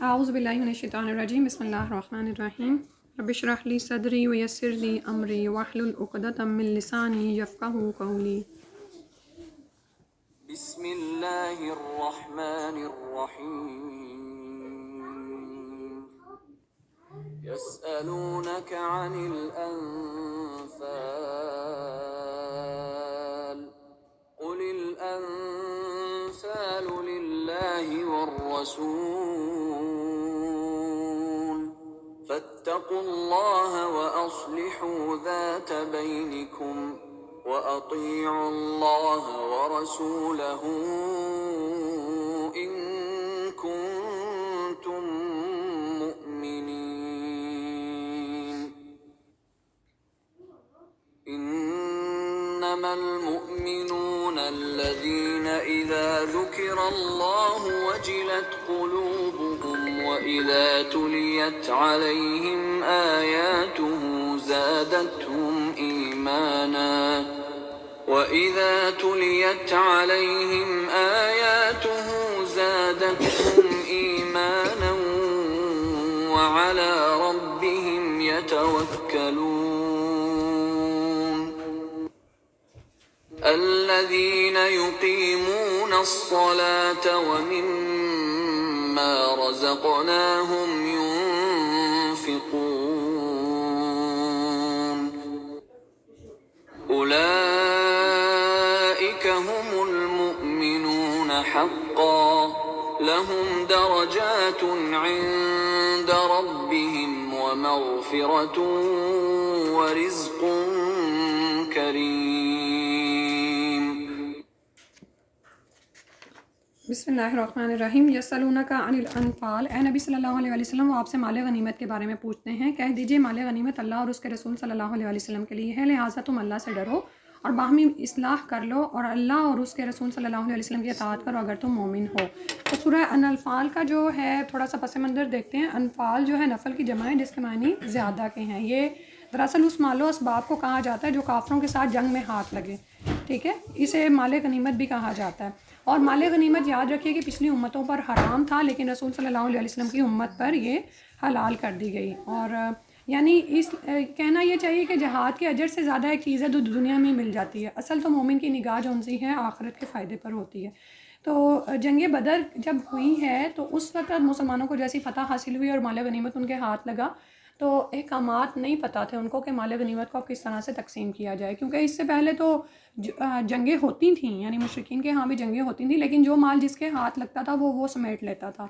اعوذ باللہ من الشیطان الرجیم بسم اللہ الرحمن الرحیم رب اشرح لی صدری ویسر لی امری واحلل عقدۃ من لسانی یفقہوا قولی۔ بسم اللہ الرحمن الرحیم یسألونک عن الانفال قل الانفال للہ والرسول فاتقوا اللہ واصلحوا ذات بینکم وَأَطِيعُوا اللَّهَ وَرَسُولَهُ إِن كُنتُم مُّؤْمِنِينَ إِنَّمَا الْمُؤْمِنُونَ الَّذِينَ إِذَا ذُكِرَ اللَّهُ وَجِلَتْ قُلُوبُهُمْ وَإِذَا تُلِيَتْ عَلَيْهِمْ آيَاتُهُ زَادَتْهُمْ إِيمَانًا وَإِذَا تُلِيَتْ عَلَيْهِمْ آيَاتُهُ زَادَتْهُمْ إِيمَانًا وَعَلَى رَبِّهِمْ يَتَوَكَّلُونَ الَّذِينَ يُقِيمُونَ الصَّلَاةَ وَمِمَّا رَزَقْنَاهُمْ يُنْفِقُونَ أُولَئِكَ هُمُ الْمُؤْمِنُونَ حَقًّا لَهُمْ دَرَجَاتٌ عِندَ رَبِّهِمْ وَمَغْفِرَةٌ وَرِزْقٌ كَرِيمٌ۔ بسم اللہ الرحمن الرحیم یسألونک عن الانفال، اے نبی صلی اللہ علیہ وسلم وہ آپ سے مال غنیمت کے بارے میں پوچھتے ہیں، کہہ دیجئے مال غنیمت اللہ اور اس کے رسول صلی اللہ علیہ وسلم کے لیے ہے، لہٰذا تم اللہ سے ڈرو اور باہمی اصلاح کر لو اور اللہ اور اس کے رسول صلی اللہ علیہ وسلم کی اطاعت کرو اگر تم مومن ہو۔ تو سورہ انفال کا جو ہے تھوڑا سا پس منظر دیکھتے ہیں۔ انفال جو ہے نفل کی جمع ہے جس کے معنی زیادہ کے ہیں۔ یہ دراصل اس مال و اسباب کو کہا جاتا ہے جو کافروں کے ساتھ جنگ میں ہاتھ لگے، ٹھیک ہے، اسے مال غنیمت بھی کہا جاتا ہے۔ اور مال غنیمت یاد رکھیے کہ پچھلی امتوں پر حرام تھا لیکن رسول صلی اللہ علیہ وسلم کی امت پر یہ حلال کر دی گئی۔ اور یعنی اس کہنا یہ چاہیے کہ جہاد کے اجر سے زیادہ ایک چیز ہے جو دنیا میں مل جاتی ہے۔ اصل تو مومن کی نگاہ جو سی ہے آخرت کے فائدے پر ہوتی ہے۔ تو جنگ بدر جب ہوئی ہے تو اس وقت مسلمانوں کو جیسی فتح حاصل ہوئی اور مال غنیمت ان کے ہاتھ لگا تو احکامات نہیں پتہ تھے ان کو کہ مال غنیمت کو کس طرح سے تقسیم کیا جائے، کیونکہ اس سے پہلے تو جنگیں ہوتی تھیں، یعنی مشرکین کے ہاں بھی جنگیں ہوتی تھیں لیکن جو مال جس کے ہاتھ لگتا تھا وہ سمیٹ لیتا تھا۔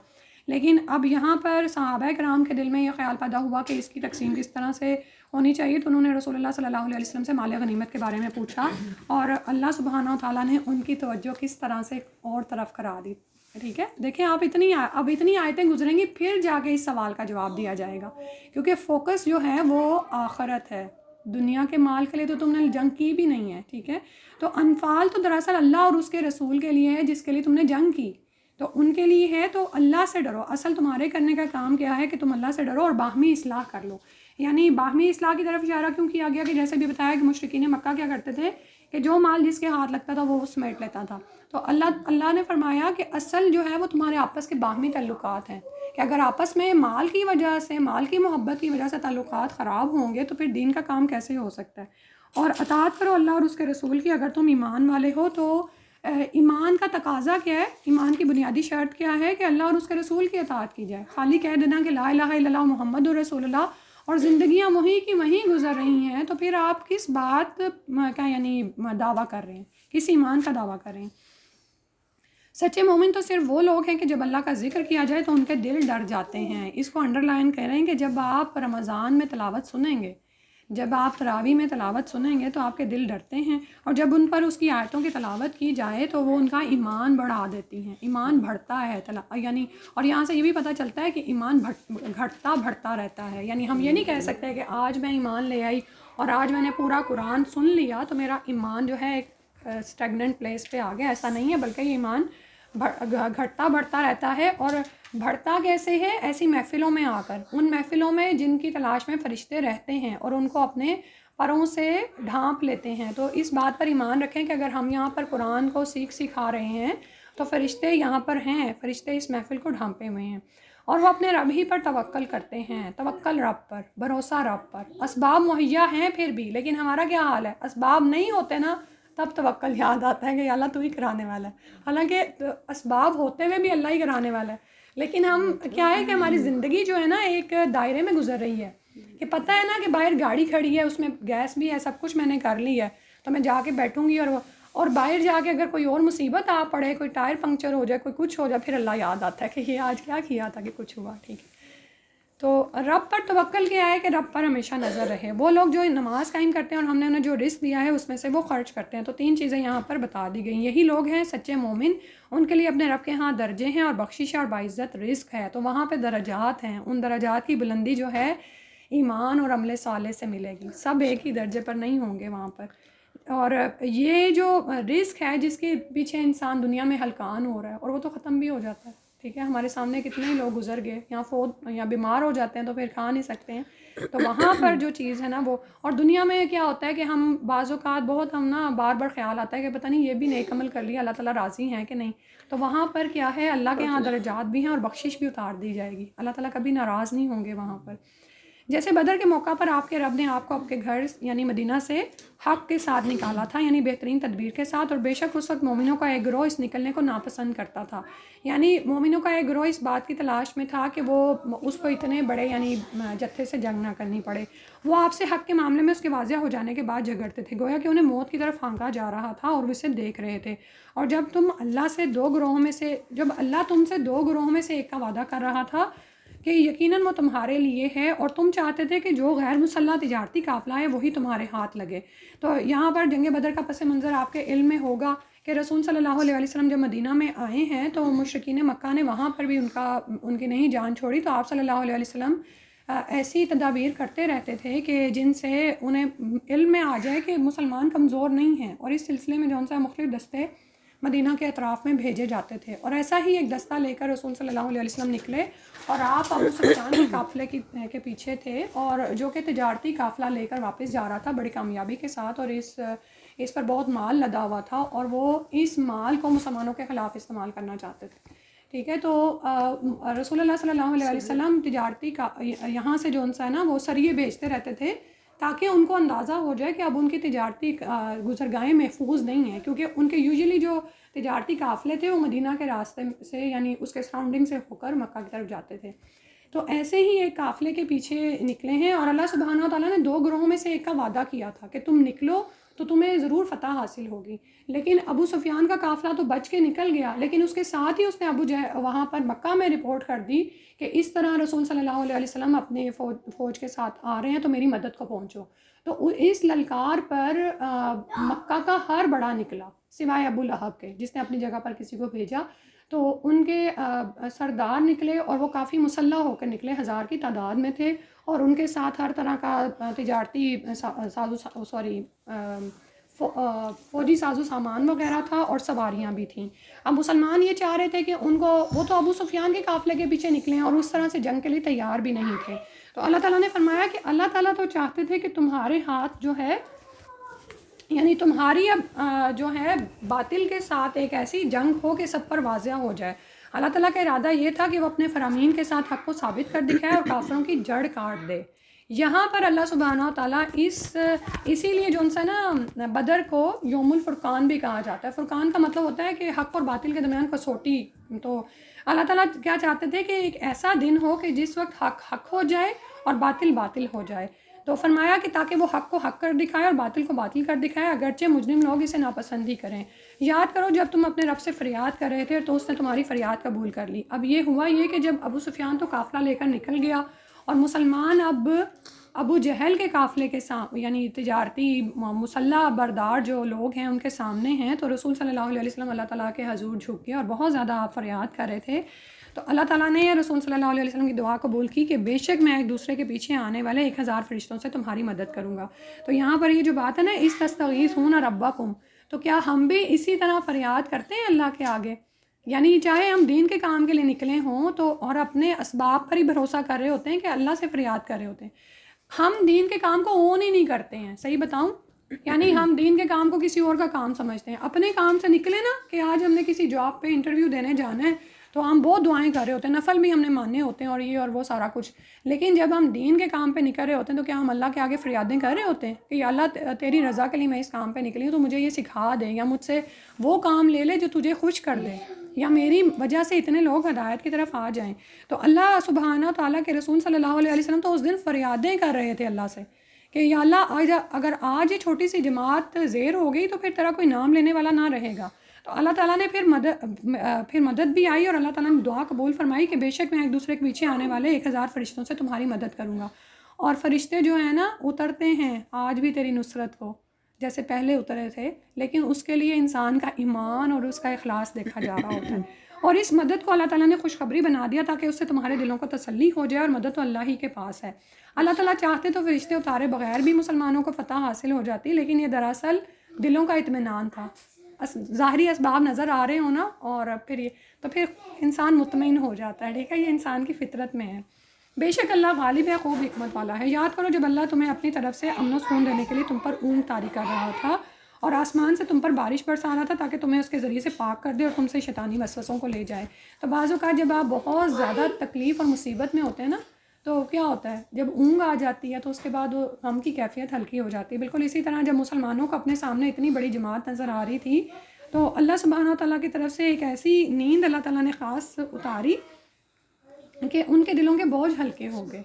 لیکن اب یہاں پر صحابہ کرام کے دل میں یہ خیال پیدا ہوا کہ اس کی تقسیم کس طرح سے ہونی چاہیے، تو انہوں نے رسول اللہ صلی اللہ علیہ وسلم سے مال غنیمت کے بارے میں پوچھا اور اللہ سبحانہ و تعالیٰ نے ان کی توجہ کس طرح سے اور طرف کرا دی۔ ٹھیک ہے، دیکھیں آپ اب اتنی آیتیں گزریں گی پھر جا کے اس سوال کا جواب دیا جائے گا، کیونکہ فوکس جو ہے وہ آخرت ہے، دنیا کے مال کے لیے تو تم نے جنگ کی بھی نہیں ہے، ٹھیک ہے۔ تو انفال تو دراصل اللہ اور اس کے رسول کے لیے ہے جس کے لیے تم نے جنگ کی، تو ان کے لیے ہے، تو اللہ سے ڈرو۔ اصل تمہارے کرنے کا کام کیا ہے کہ تم اللہ سے ڈرو اور باہمی اصلاح کر لو۔ یعنی باہمی اصلاح کی طرف اشارہ کیوں کیا گیا کہ جیسے بھی بتایا کہ مشرکین مکہ کیا کرتے تھے کہ جو مال جس کے ہاتھ لگتا تھا وہ سمیٹ لیتا تھا، تو اللہ نے فرمایا کہ اصل جو ہے وہ تمہارے آپس کے باہمی تعلقات ہیں، کہ اگر آپس میں مال کی وجہ سے، مال کی محبت کی وجہ سے تعلقات خراب ہوں گے تو پھر دین کا کام کیسے ہو سکتا ہے۔ اور اطاعت کرو اللہ اور اس کے رسول کی اگر تم ایمان والے ہو۔ تو ایمان کا تقاضا کیا ہے، ایمان کی بنیادی شرط کیا ہے کہ اللہ اور اس کے رسول کی اطاعت کی جائے۔ خالی کہہ دینا کہ لا الہ الا اللہ محمد رسول اللہ اور زندگیاں وہیں کی وہیں گزر رہی ہیں تو پھر آپ کس بات کا یعنی دعویٰ کر رہے ہیں، کس ایمان کا دعویٰ کر رہے ہیں۔ سچے مومن تو صرف وہ لوگ ہیں کہ جب اللہ کا ذکر کیا جائے تو ان کے دل ڈر جاتے ہیں۔ اس کو انڈر لائن کہہ رہے ہیں کہ جب آپ رمضان میں تلاوت سنیں گے، جب آپ تراویح میں تلاوت سنیں گے تو آپ کے دل ڈرتے ہیں، اور جب ان پر اس کی آیتوں کی تلاوت کی جائے تو وہ ان کا ایمان بڑھا دیتی ہیں، ایمان بڑھتا ہے یعنی، اور یہاں سے یہ بھی پتہ چلتا ہے کہ ایمان گھٹتا بڑھتا رہتا ہے۔ یعنی ہم یہ نہیں کہہ سکتے کہ آج میں ایمان لے آئی اور آج میں نے پورا قرآن سن لیا تو میرا ایمان جو ہے ایک اسٹیگننٹ پلیس پہ آ گیا، ایسا نہیں ہے، بلکہ یہ ایمان گھٹتا بڑھتا رہتا ہے۔ اور بڑھتا کیسے ہے؟ ایسی محفلوں میں آ کر، ان محفلوں میں جن کی تلاش میں فرشتے رہتے ہیں اور ان کو اپنے پروں سے ڈھانپ لیتے ہیں۔ تو اس بات پر ایمان رکھیں کہ اگر ہم یہاں پر قرآن کو سکھا رہے ہیں تو فرشتے یہاں پر ہیں، فرشتے اس محفل کو ڈھانپے ہوئے ہیں اور وہ اپنے رب ہی پر توکل کرتے ہیں، توکل رب پر، بھروسہ رب پر۔ اسباب مہیا ہیں پھر بھی، لیکن ہمارا کیا حال ہے؟ اسباب نہیں ہوتے نا تب توکل یاد آتا ہے کہ اللہ تو ہی کرانے والا ہے، حالانکہ اسباب ہوتے ہوئے بھی اللہ ہی کرانے والا ہے، لیکن ہم کیا ہے کہ ہماری زندگی جو ہے نا ایک دائرے میں گزر رہی ہے کہ پتہ ہے نا کہ باہر گاڑی کھڑی ہے، اس میں گیس بھی ہے، سب کچھ میں نے کر لی ہے، تو میں جا کے بیٹھوں گی اور باہر جا کے اگر کوئی اور مصیبت آ پڑے، کوئی ٹائر پنکچر ہو جائے، کوئی کچھ ہو جائے، پھر اللہ یاد آتا ہے کہ یہ آج کیا کیا تھا کہ کچھ ہوا، ٹھیک ہے۔ تو رب پر توکل کیا ہے کہ رب پر ہمیشہ نظر رہے۔ وہ لوگ جو نماز قائم کرتے ہیں اور ہم نے انہیں جو رزق دیا ہے اس میں سے وہ خرچ کرتے ہیں، تو 3 چیزیں یہاں پر بتا دی گئی۔ یہی لوگ ہیں سچے مومن، ان کے لیے اپنے رب کے ہاں درجے ہیں اور بخشش اور باعزت رزق ہے، تو وہاں پہ درجات ہیں، ان درجات کی بلندی جو ہے ایمان اور عمل صالح سے ملے گی، سب ایک ہی درجے پر نہیں ہوں گے وہاں پر۔ اور یہ جو رزق ہے جس کے پیچھے انسان دنیا میں ہلکان ہو رہا ہے اور وہ تو ختم بھی ہو جاتا ہے، ٹھیک ہے، ہمارے سامنے کتنے ہی لوگ گزر گئے، یا فوت یا بیمار ہو جاتے ہیں تو پھر کھا نہیں سکتے ہیں، تو وہاں پر جو چیز ہے نا وہ، اور دنیا میں کیا ہوتا ہے کہ ہم بعض اوقات بہت ہم نا بار بار خیال آتا ہے کہ پتہ نہیں یہ بھی نیک عمل کر لیا، اللہ تعالیٰ راضی ہیں کہ نہیں، تو وہاں پر کیا ہے اللہ کے ہاں درجات بھی ہیں اور بخشش بھی اتار دی جائے گی، اللہ تعالیٰ کبھی ناراض نہیں ہوں گے وہاں پر۔ جیسے بدر کے موقع پر آپ کے رب نے آپ کو آپ کے گھر یعنی مدینہ سے حق کے ساتھ نکالا تھا، یعنی بہترین تدبیر کے ساتھ، اور بے شک اس وقت مومنوں کا ایک گروہ اس نکلنے کو ناپسند کرتا تھا، یعنی مومنوں کا ایک گروہ اس بات کی تلاش میں تھا کہ وہ اس کو اتنے بڑے یعنی جتھے سے جنگ نہ کرنی پڑے، وہ آپ سے حق کے معاملے میں اس کے واضح ہو جانے کے بعد جھگڑتے تھے، گویا کہ انہیں موت کی طرف پھانکا جا رہا تھا اور وہ اسے دیکھ رہے تھے۔ اور جب اللہ تم سے 2 گروہوں میں سے ایک کا وعدہ کر رہا تھا کہ یقیناً وہ تمہارے لیے ہے، اور تم چاہتے تھے کہ جو غیر مسلح تجارتی قافلہ ہے وہی تمہارے ہاتھ لگے، تو یہاں پر جنگ بدر کا پس منظر آپ کے علم میں ہوگا کہ رسول صلی اللہ علیہ وسلم جب مدینہ میں آئے ہیں تو مشرکین مکہ نے وہاں پر بھی ان کی نہیں جان چھوڑی، تو آپ صلی اللہ علیہ وسلم ایسی تدابیر کرتے رہتے تھے کہ جن سے انہیں علم میں آ جائے کہ مسلمان کمزور نہیں ہیں، اور اس سلسلے میں جو مختلف دستے مدینہ کے اطراف میں بھیجے جاتے تھے، اور ایسا ہی ایک دستہ لے کر رسول صلی اللہ علیہ وسلم نکلے اور آپ ابو سفیان کے قافلے کے پیچھے تھے، اور جو کہ تجارتی قافلہ لے کر واپس جا رہا تھا بڑی کامیابی کے ساتھ، اور اس پر بہت مال لدا ہوا تھا، اور وہ اس مال کو مسلمانوں کے خلاف استعمال کرنا چاہتے تھے، ٹھیک ہے۔ تو رسول اللہ صلی اللہ علیہ وسلم تجارتی یہاں سے جو ہے نا وہ سریے بھیجتے رہتے تھے تاکہ ان کو اندازہ ہو جائے کہ اب ان کی تجارتی گزرگاہیں محفوظ نہیں ہیں، کیونکہ ان کے یوزلی جو تجارتی قافلے تھے وہ مدینہ کے راستے سے یعنی اس کے سراؤنڈنگ سے ہو کر مکہ کی طرف جاتے تھے، تو ایسے ہی ایک قافلے کے پیچھے نکلے ہیں، اور اللہ سبحانہ و تعالیٰ نے 2 گروہوں میں سے ایک کا وعدہ کیا تھا کہ تم نکلو تو تمہیں ضرور فتح حاصل ہوگی، لیکن ابو سفیان کا قافلہ تو بچ کے نکل گیا، لیکن اس کے ساتھ ہی اس نے وہاں پر مکہ میں رپورٹ کر دی کہ اس طرح رسول صلی اللہ علیہ وسلم اپنے فوج کے ساتھ آ رہے ہیں تو میری مدد کو پہنچو، تو اس للکار پر مکہ کا ہر بڑا نکلا سوائے ابو لہب کے جس نے اپنی جگہ پر کسی کو بھیجا، تو ان کے سردار نکلے اور وہ کافی مسلح ہو کر نکلے، 1000 کی تعداد میں تھے، اور ان کے ساتھ ہر طرح کا تجارتی فوجی ساز و سامان وغیرہ تھا اور سواریاں بھی تھیں۔ اب مسلمان یہ چاہ رہے تھے کہ وہ تو ابو سفیان کے قافلے کے پیچھے نکلے ہیں اور اس طرح سے جنگ کے لیے تیار بھی نہیں تھے، تو اللہ تعالیٰ نے فرمایا کہ اللہ تعالیٰ تو چاہتے تھے کہ تمہارے ہاتھ جو ہے یعنی تمہاری اب جو ہے باطل کے ساتھ ایک ایسی جنگ ہو کہ سب پر واضح ہو جائے، اللہ تعالیٰ کا ارادہ یہ تھا کہ وہ اپنے فرامین کے ساتھ حق کو ثابت کر دکھائے اور کافروں کی جڑ کاٹ دے۔ یہاں پر اللہ سبحانہ و تعالیٰ اسی لیے جو ہے نا بدر کو یوم الفرقان بھی کہا جاتا ہے، فرقان کا مطلب ہوتا ہے کہ حق اور باطل کے درمیان کسوٹی، تو اللہ تعالیٰ کیا چاہتے تھے کہ ایک ایسا دن ہو کہ جس وقت حق ہو جائے اور باطل ہو جائے، تو فرمایا کہ تاکہ وہ حق کو حق کر دکھائے اور باطل کو باطل کر دکھائے، اگرچہ مجرم لوگ اسے ناپسند ہی کریں۔ یاد کرو جب تم اپنے رب سے فریاد کر رہے تھے تو اس نے تمہاری فریاد قبول کر لی۔ اب یہ ہوا کہ جب ابو سفیان تو قافلہ لے کر نکل گیا اور مسلمان اب ابو جہل کے قافلے کے سامنے یعنی تجارتی مسلح بردار جو لوگ ہیں ان کے سامنے ہیں، تو رسول صلی اللہ علیہ وسلم اللہ تعالیٰ کے حضور جھک گئے اور بہت زیادہ آپ فریاد کر رہے تھے، تو اللہ تعالیٰ نے رسول صلی اللہ علیہ وسلم کی دعا قبول کی کہ بے شک میں ایک دوسرے کے پیچھے آنے والے 1000 فرشتوں سے تمہاری مدد کروں گا۔ تو یہاں پر یہ جو بات ہے نا استغیثون ربکم، تو کیا ہم بھی اسی طرح فریاد کرتے ہیں اللہ کے آگے؟ یعنی چاہے ہم دین کے کام کے لیے نکلے ہوں تو اور اپنے اسباب پر ہی بھروسہ کر رہے ہوتے ہیں کہ اللہ سے فریاد کر رہے ہوتے ہیں، ہم دین کے کام کو اون ہی نہیں کرتے ہیں، صحیح بتاؤں یعنی ہم دین کے کام کو کسی اور کا کام سمجھتے ہیں. اپنے کام سے نکلے نا کہ آج ہم نے کسی جاب پہ انٹرویو دینے جانا ہے تو ہم بہت دعائیں کر رہے ہوتے ہیں, نفل بھی ہم نے ماننے ہوتے ہیں اور یہ اور وہ سارا کچھ, لیکن جب ہم دین کے کام پہ نکل رہے ہوتے ہیں تو کیا ہم اللہ کے آگے فریادیں کر رہے ہوتے ہیں کہ یا اللہ تیری رضا کے لیے میں اس کام پہ نکلی ہوں, تو مجھے یہ سکھا دے, یا مجھ سے وہ کام لے لے جو تجھے خوش کر دے, یا میری وجہ سے اتنے لوگ ہدایت کی طرف آ جائیں. تو اللہ سبحانہ تعالیٰ کے رسول صلی اللہ علیہ وسلم تو اس دن فریادیں کر رہے تھے اللہ سے کہ یا اللہ اگر آج یہ چھوٹی سی جماعت زیر ہو گئی تو پھر تیرا کوئی نام لینے والا نہ رہے گا. تو اللہ تعالیٰ نے پھر مدد بھی آئی, اور اللہ تعالیٰ نے دعا قبول فرمائی کہ بے شک میں ایک دوسرے کے پیچھے آنے والے 1000 فرشتوں سے تمہاری مدد کروں گا. اور فرشتے جو ہیں نا اترتے ہیں آج بھی تیری نصرت کو جیسے پہلے اترے تھے, لیکن اس کے لیے انسان کا ایمان اور اس کا اخلاص دیکھا جا رہا ہوتا ہے. اور اس مدد کو اللہ تعالیٰ نے خوشخبری بنا دیا تاکہ اس سے تمہارے دلوں کو تسلی ہو جائے, اور مدد تو اللہ ہی کے پاس ہے. اللہ تعالیٰ چاہتے تو فرشتے اتارے بغیر بھی مسلمانوں کو فتح حاصل ہو جاتی, لیکن یہ دراصل دلوں کا اطمینان تھا. ظاہری اسباب نظر آ رہے ہوں نا, اور پھر انسان مطمئن ہو جاتا ہے. ٹھیک ہے, یہ انسان کی فطرت میں ہے. بے شک اللہ غالب ہے, خوب حکمت والا ہے. یاد کرو جب اللہ تمہیں اپنی طرف سے امن و سکون دینے کے لیے تم پر اونگ طاری کر رہا تھا اور آسمان سے تم پر بارش برسا رہا تھا تاکہ تمہیں اس کے ذریعے سے پاک کر دے اور تم سے شیطانی وسوسوں کو لے جائے. تو بعض اوقات جب آپ بہت زیادہ تکلیف اور مصیبت میں ہوتے ہیں نا تو کیا ہوتا ہے, جب اونگ آ جاتی ہے تو اس کے بعد وہ غم کی کیفیت ہلکی ہو جاتی ہے. بالکل اسی طرح جب مسلمانوں کو اپنے سامنے اتنی بڑی جماعت نظر آ رہی تھی تو اللہ سبحانہ تعالیٰ کی طرف سے ایک ایسی نیند اللہ تعالیٰ نے خاص اتاری کہ ان کے دلوں کے بوجھ ہلکے ہو گئے.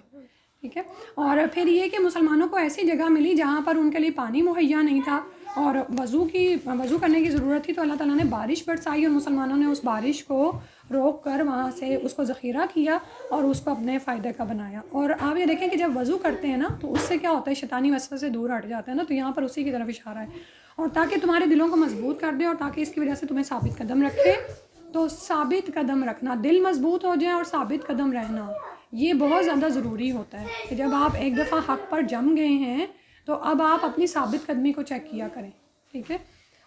ٹھیک ہے, اور پھر یہ کہ مسلمانوں کو ایسی جگہ ملی جہاں پر ان کے لیے پانی مہیا نہیں تھا اور وضو کرنے کی ضرورت تھی, تو اللہ تعالیٰ نے بارش برسائی اور مسلمانوں نے اس بارش کو روک کر وہاں سے اس کو ذخیرہ کیا اور اس کو اپنے فائدے کا بنایا. اور آپ یہ دیکھیں کہ جب وضو کرتے ہیں نا تو اس سے کیا ہوتا ہے, شیطانی وسوسے سے دور ہٹ جاتا ہے نا. تو یہاں پر اسی کی طرف اشارہ ہے, اور تاکہ تمہارے دلوں کو مضبوط کر دے اور تاکہ اس کی وجہ سے تمہیں ثابت قدم رکھے. تو ثابت قدم رکھنا, دل مضبوط ہو جائے اور ثابت قدم رہنا, یہ بہت زیادہ ضروری ہوتا ہے کہ جب آپ ایک دفعہ حق پر جم گئے ہیں تو اب آپ اپنی ثابت قدمی کو چیک کیا کریں. ٹھیک ہے,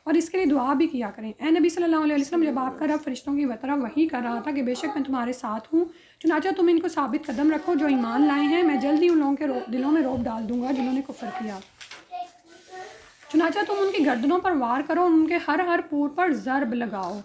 اور اس کے لیے دعا بھی کیا کریں. اے نبی صلی اللہ علیہ وسلم, جب آپ کا رب فرشتوں کی طرف وحی کر رہا تھا کہ بے شک میں تمہارے ساتھ ہوں, چنانچہ تم ان کو ثابت قدم رکھو جو ایمان لائے ہیں, میں جلد ہی ان لوگوں کے دلوں میں رعب ڈال دوں گا جنہوں نے کفر کیا. چنانچہ تم ان کی گردنوں پر وار کرو اور ان کے ہر پور پر ضرب لگاؤ.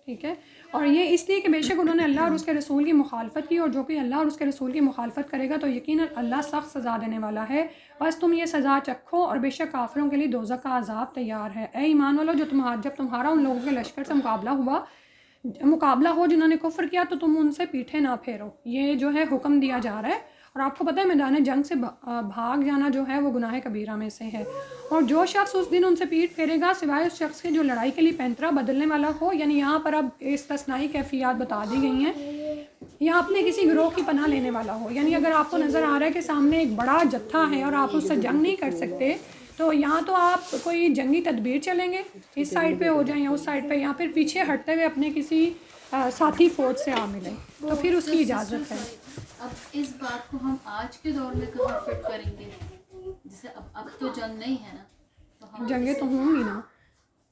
ٹھیک ہے, اور یہ اس لیے کہ بے شک انہوں نے اللہ اور اس کے رسول کی مخالفت کی, اور جو کہ اللہ اور اس کے رسول کی مخالفت کرے گا تو یقیناً اللہ سخت سزا دینے والا ہے. بس تم یہ سزا چکھو, اور بے شک کافروں کے لیے دوزخ کا عذاب تیار ہے. اے ایمان والو, جب تمہارا ان لوگوں کے لشکر سے مقابلہ ہو جنہوں نے کفر کیا تو تم ان سے پیٹھے نہ پھیرو. یہ جو ہے حکم دیا جا رہا ہے, اور آپ کو پتہ ہے میدان جنگ سے بھاگ جانا جو ہے وہ گناہ کبیرہ میں سے ہے. اور جو شخص اس دن ان سے پیٹھ پھیرے گا سوائے اس شخص کے جو لڑائی کے لیے پینترا بدلنے والا ہو, یعنی یہاں پر اب استثنائی کیفیات بتا دی گئی ہیں, یا اپنے کسی گروہ کی پناہ لینے والا ہو. یعنی اگر آپ کو نظر آ رہا ہے کہ سامنے ایک بڑا جتھا ہے اور آپ اس سے جنگ نہیں کر سکتے تو یہاں تو آپ کوئی جنگی تدبیر چلیں گے, اس سائڈ پہ ہو جائیں یا اس سائڈ پہ, یا پھر پیچھے ہٹتے ہوئے اپنے کسی ساتھی فوج سے آ ملیں, تو پھر اس کی اجازت ہے. اب اس بات کو ہم آج کے دور میں کہاں فٹ کریں گے, جیسے اب تو جنگ نہیں ہے نا, تو ہم جنگیں تو ہوں گی نا,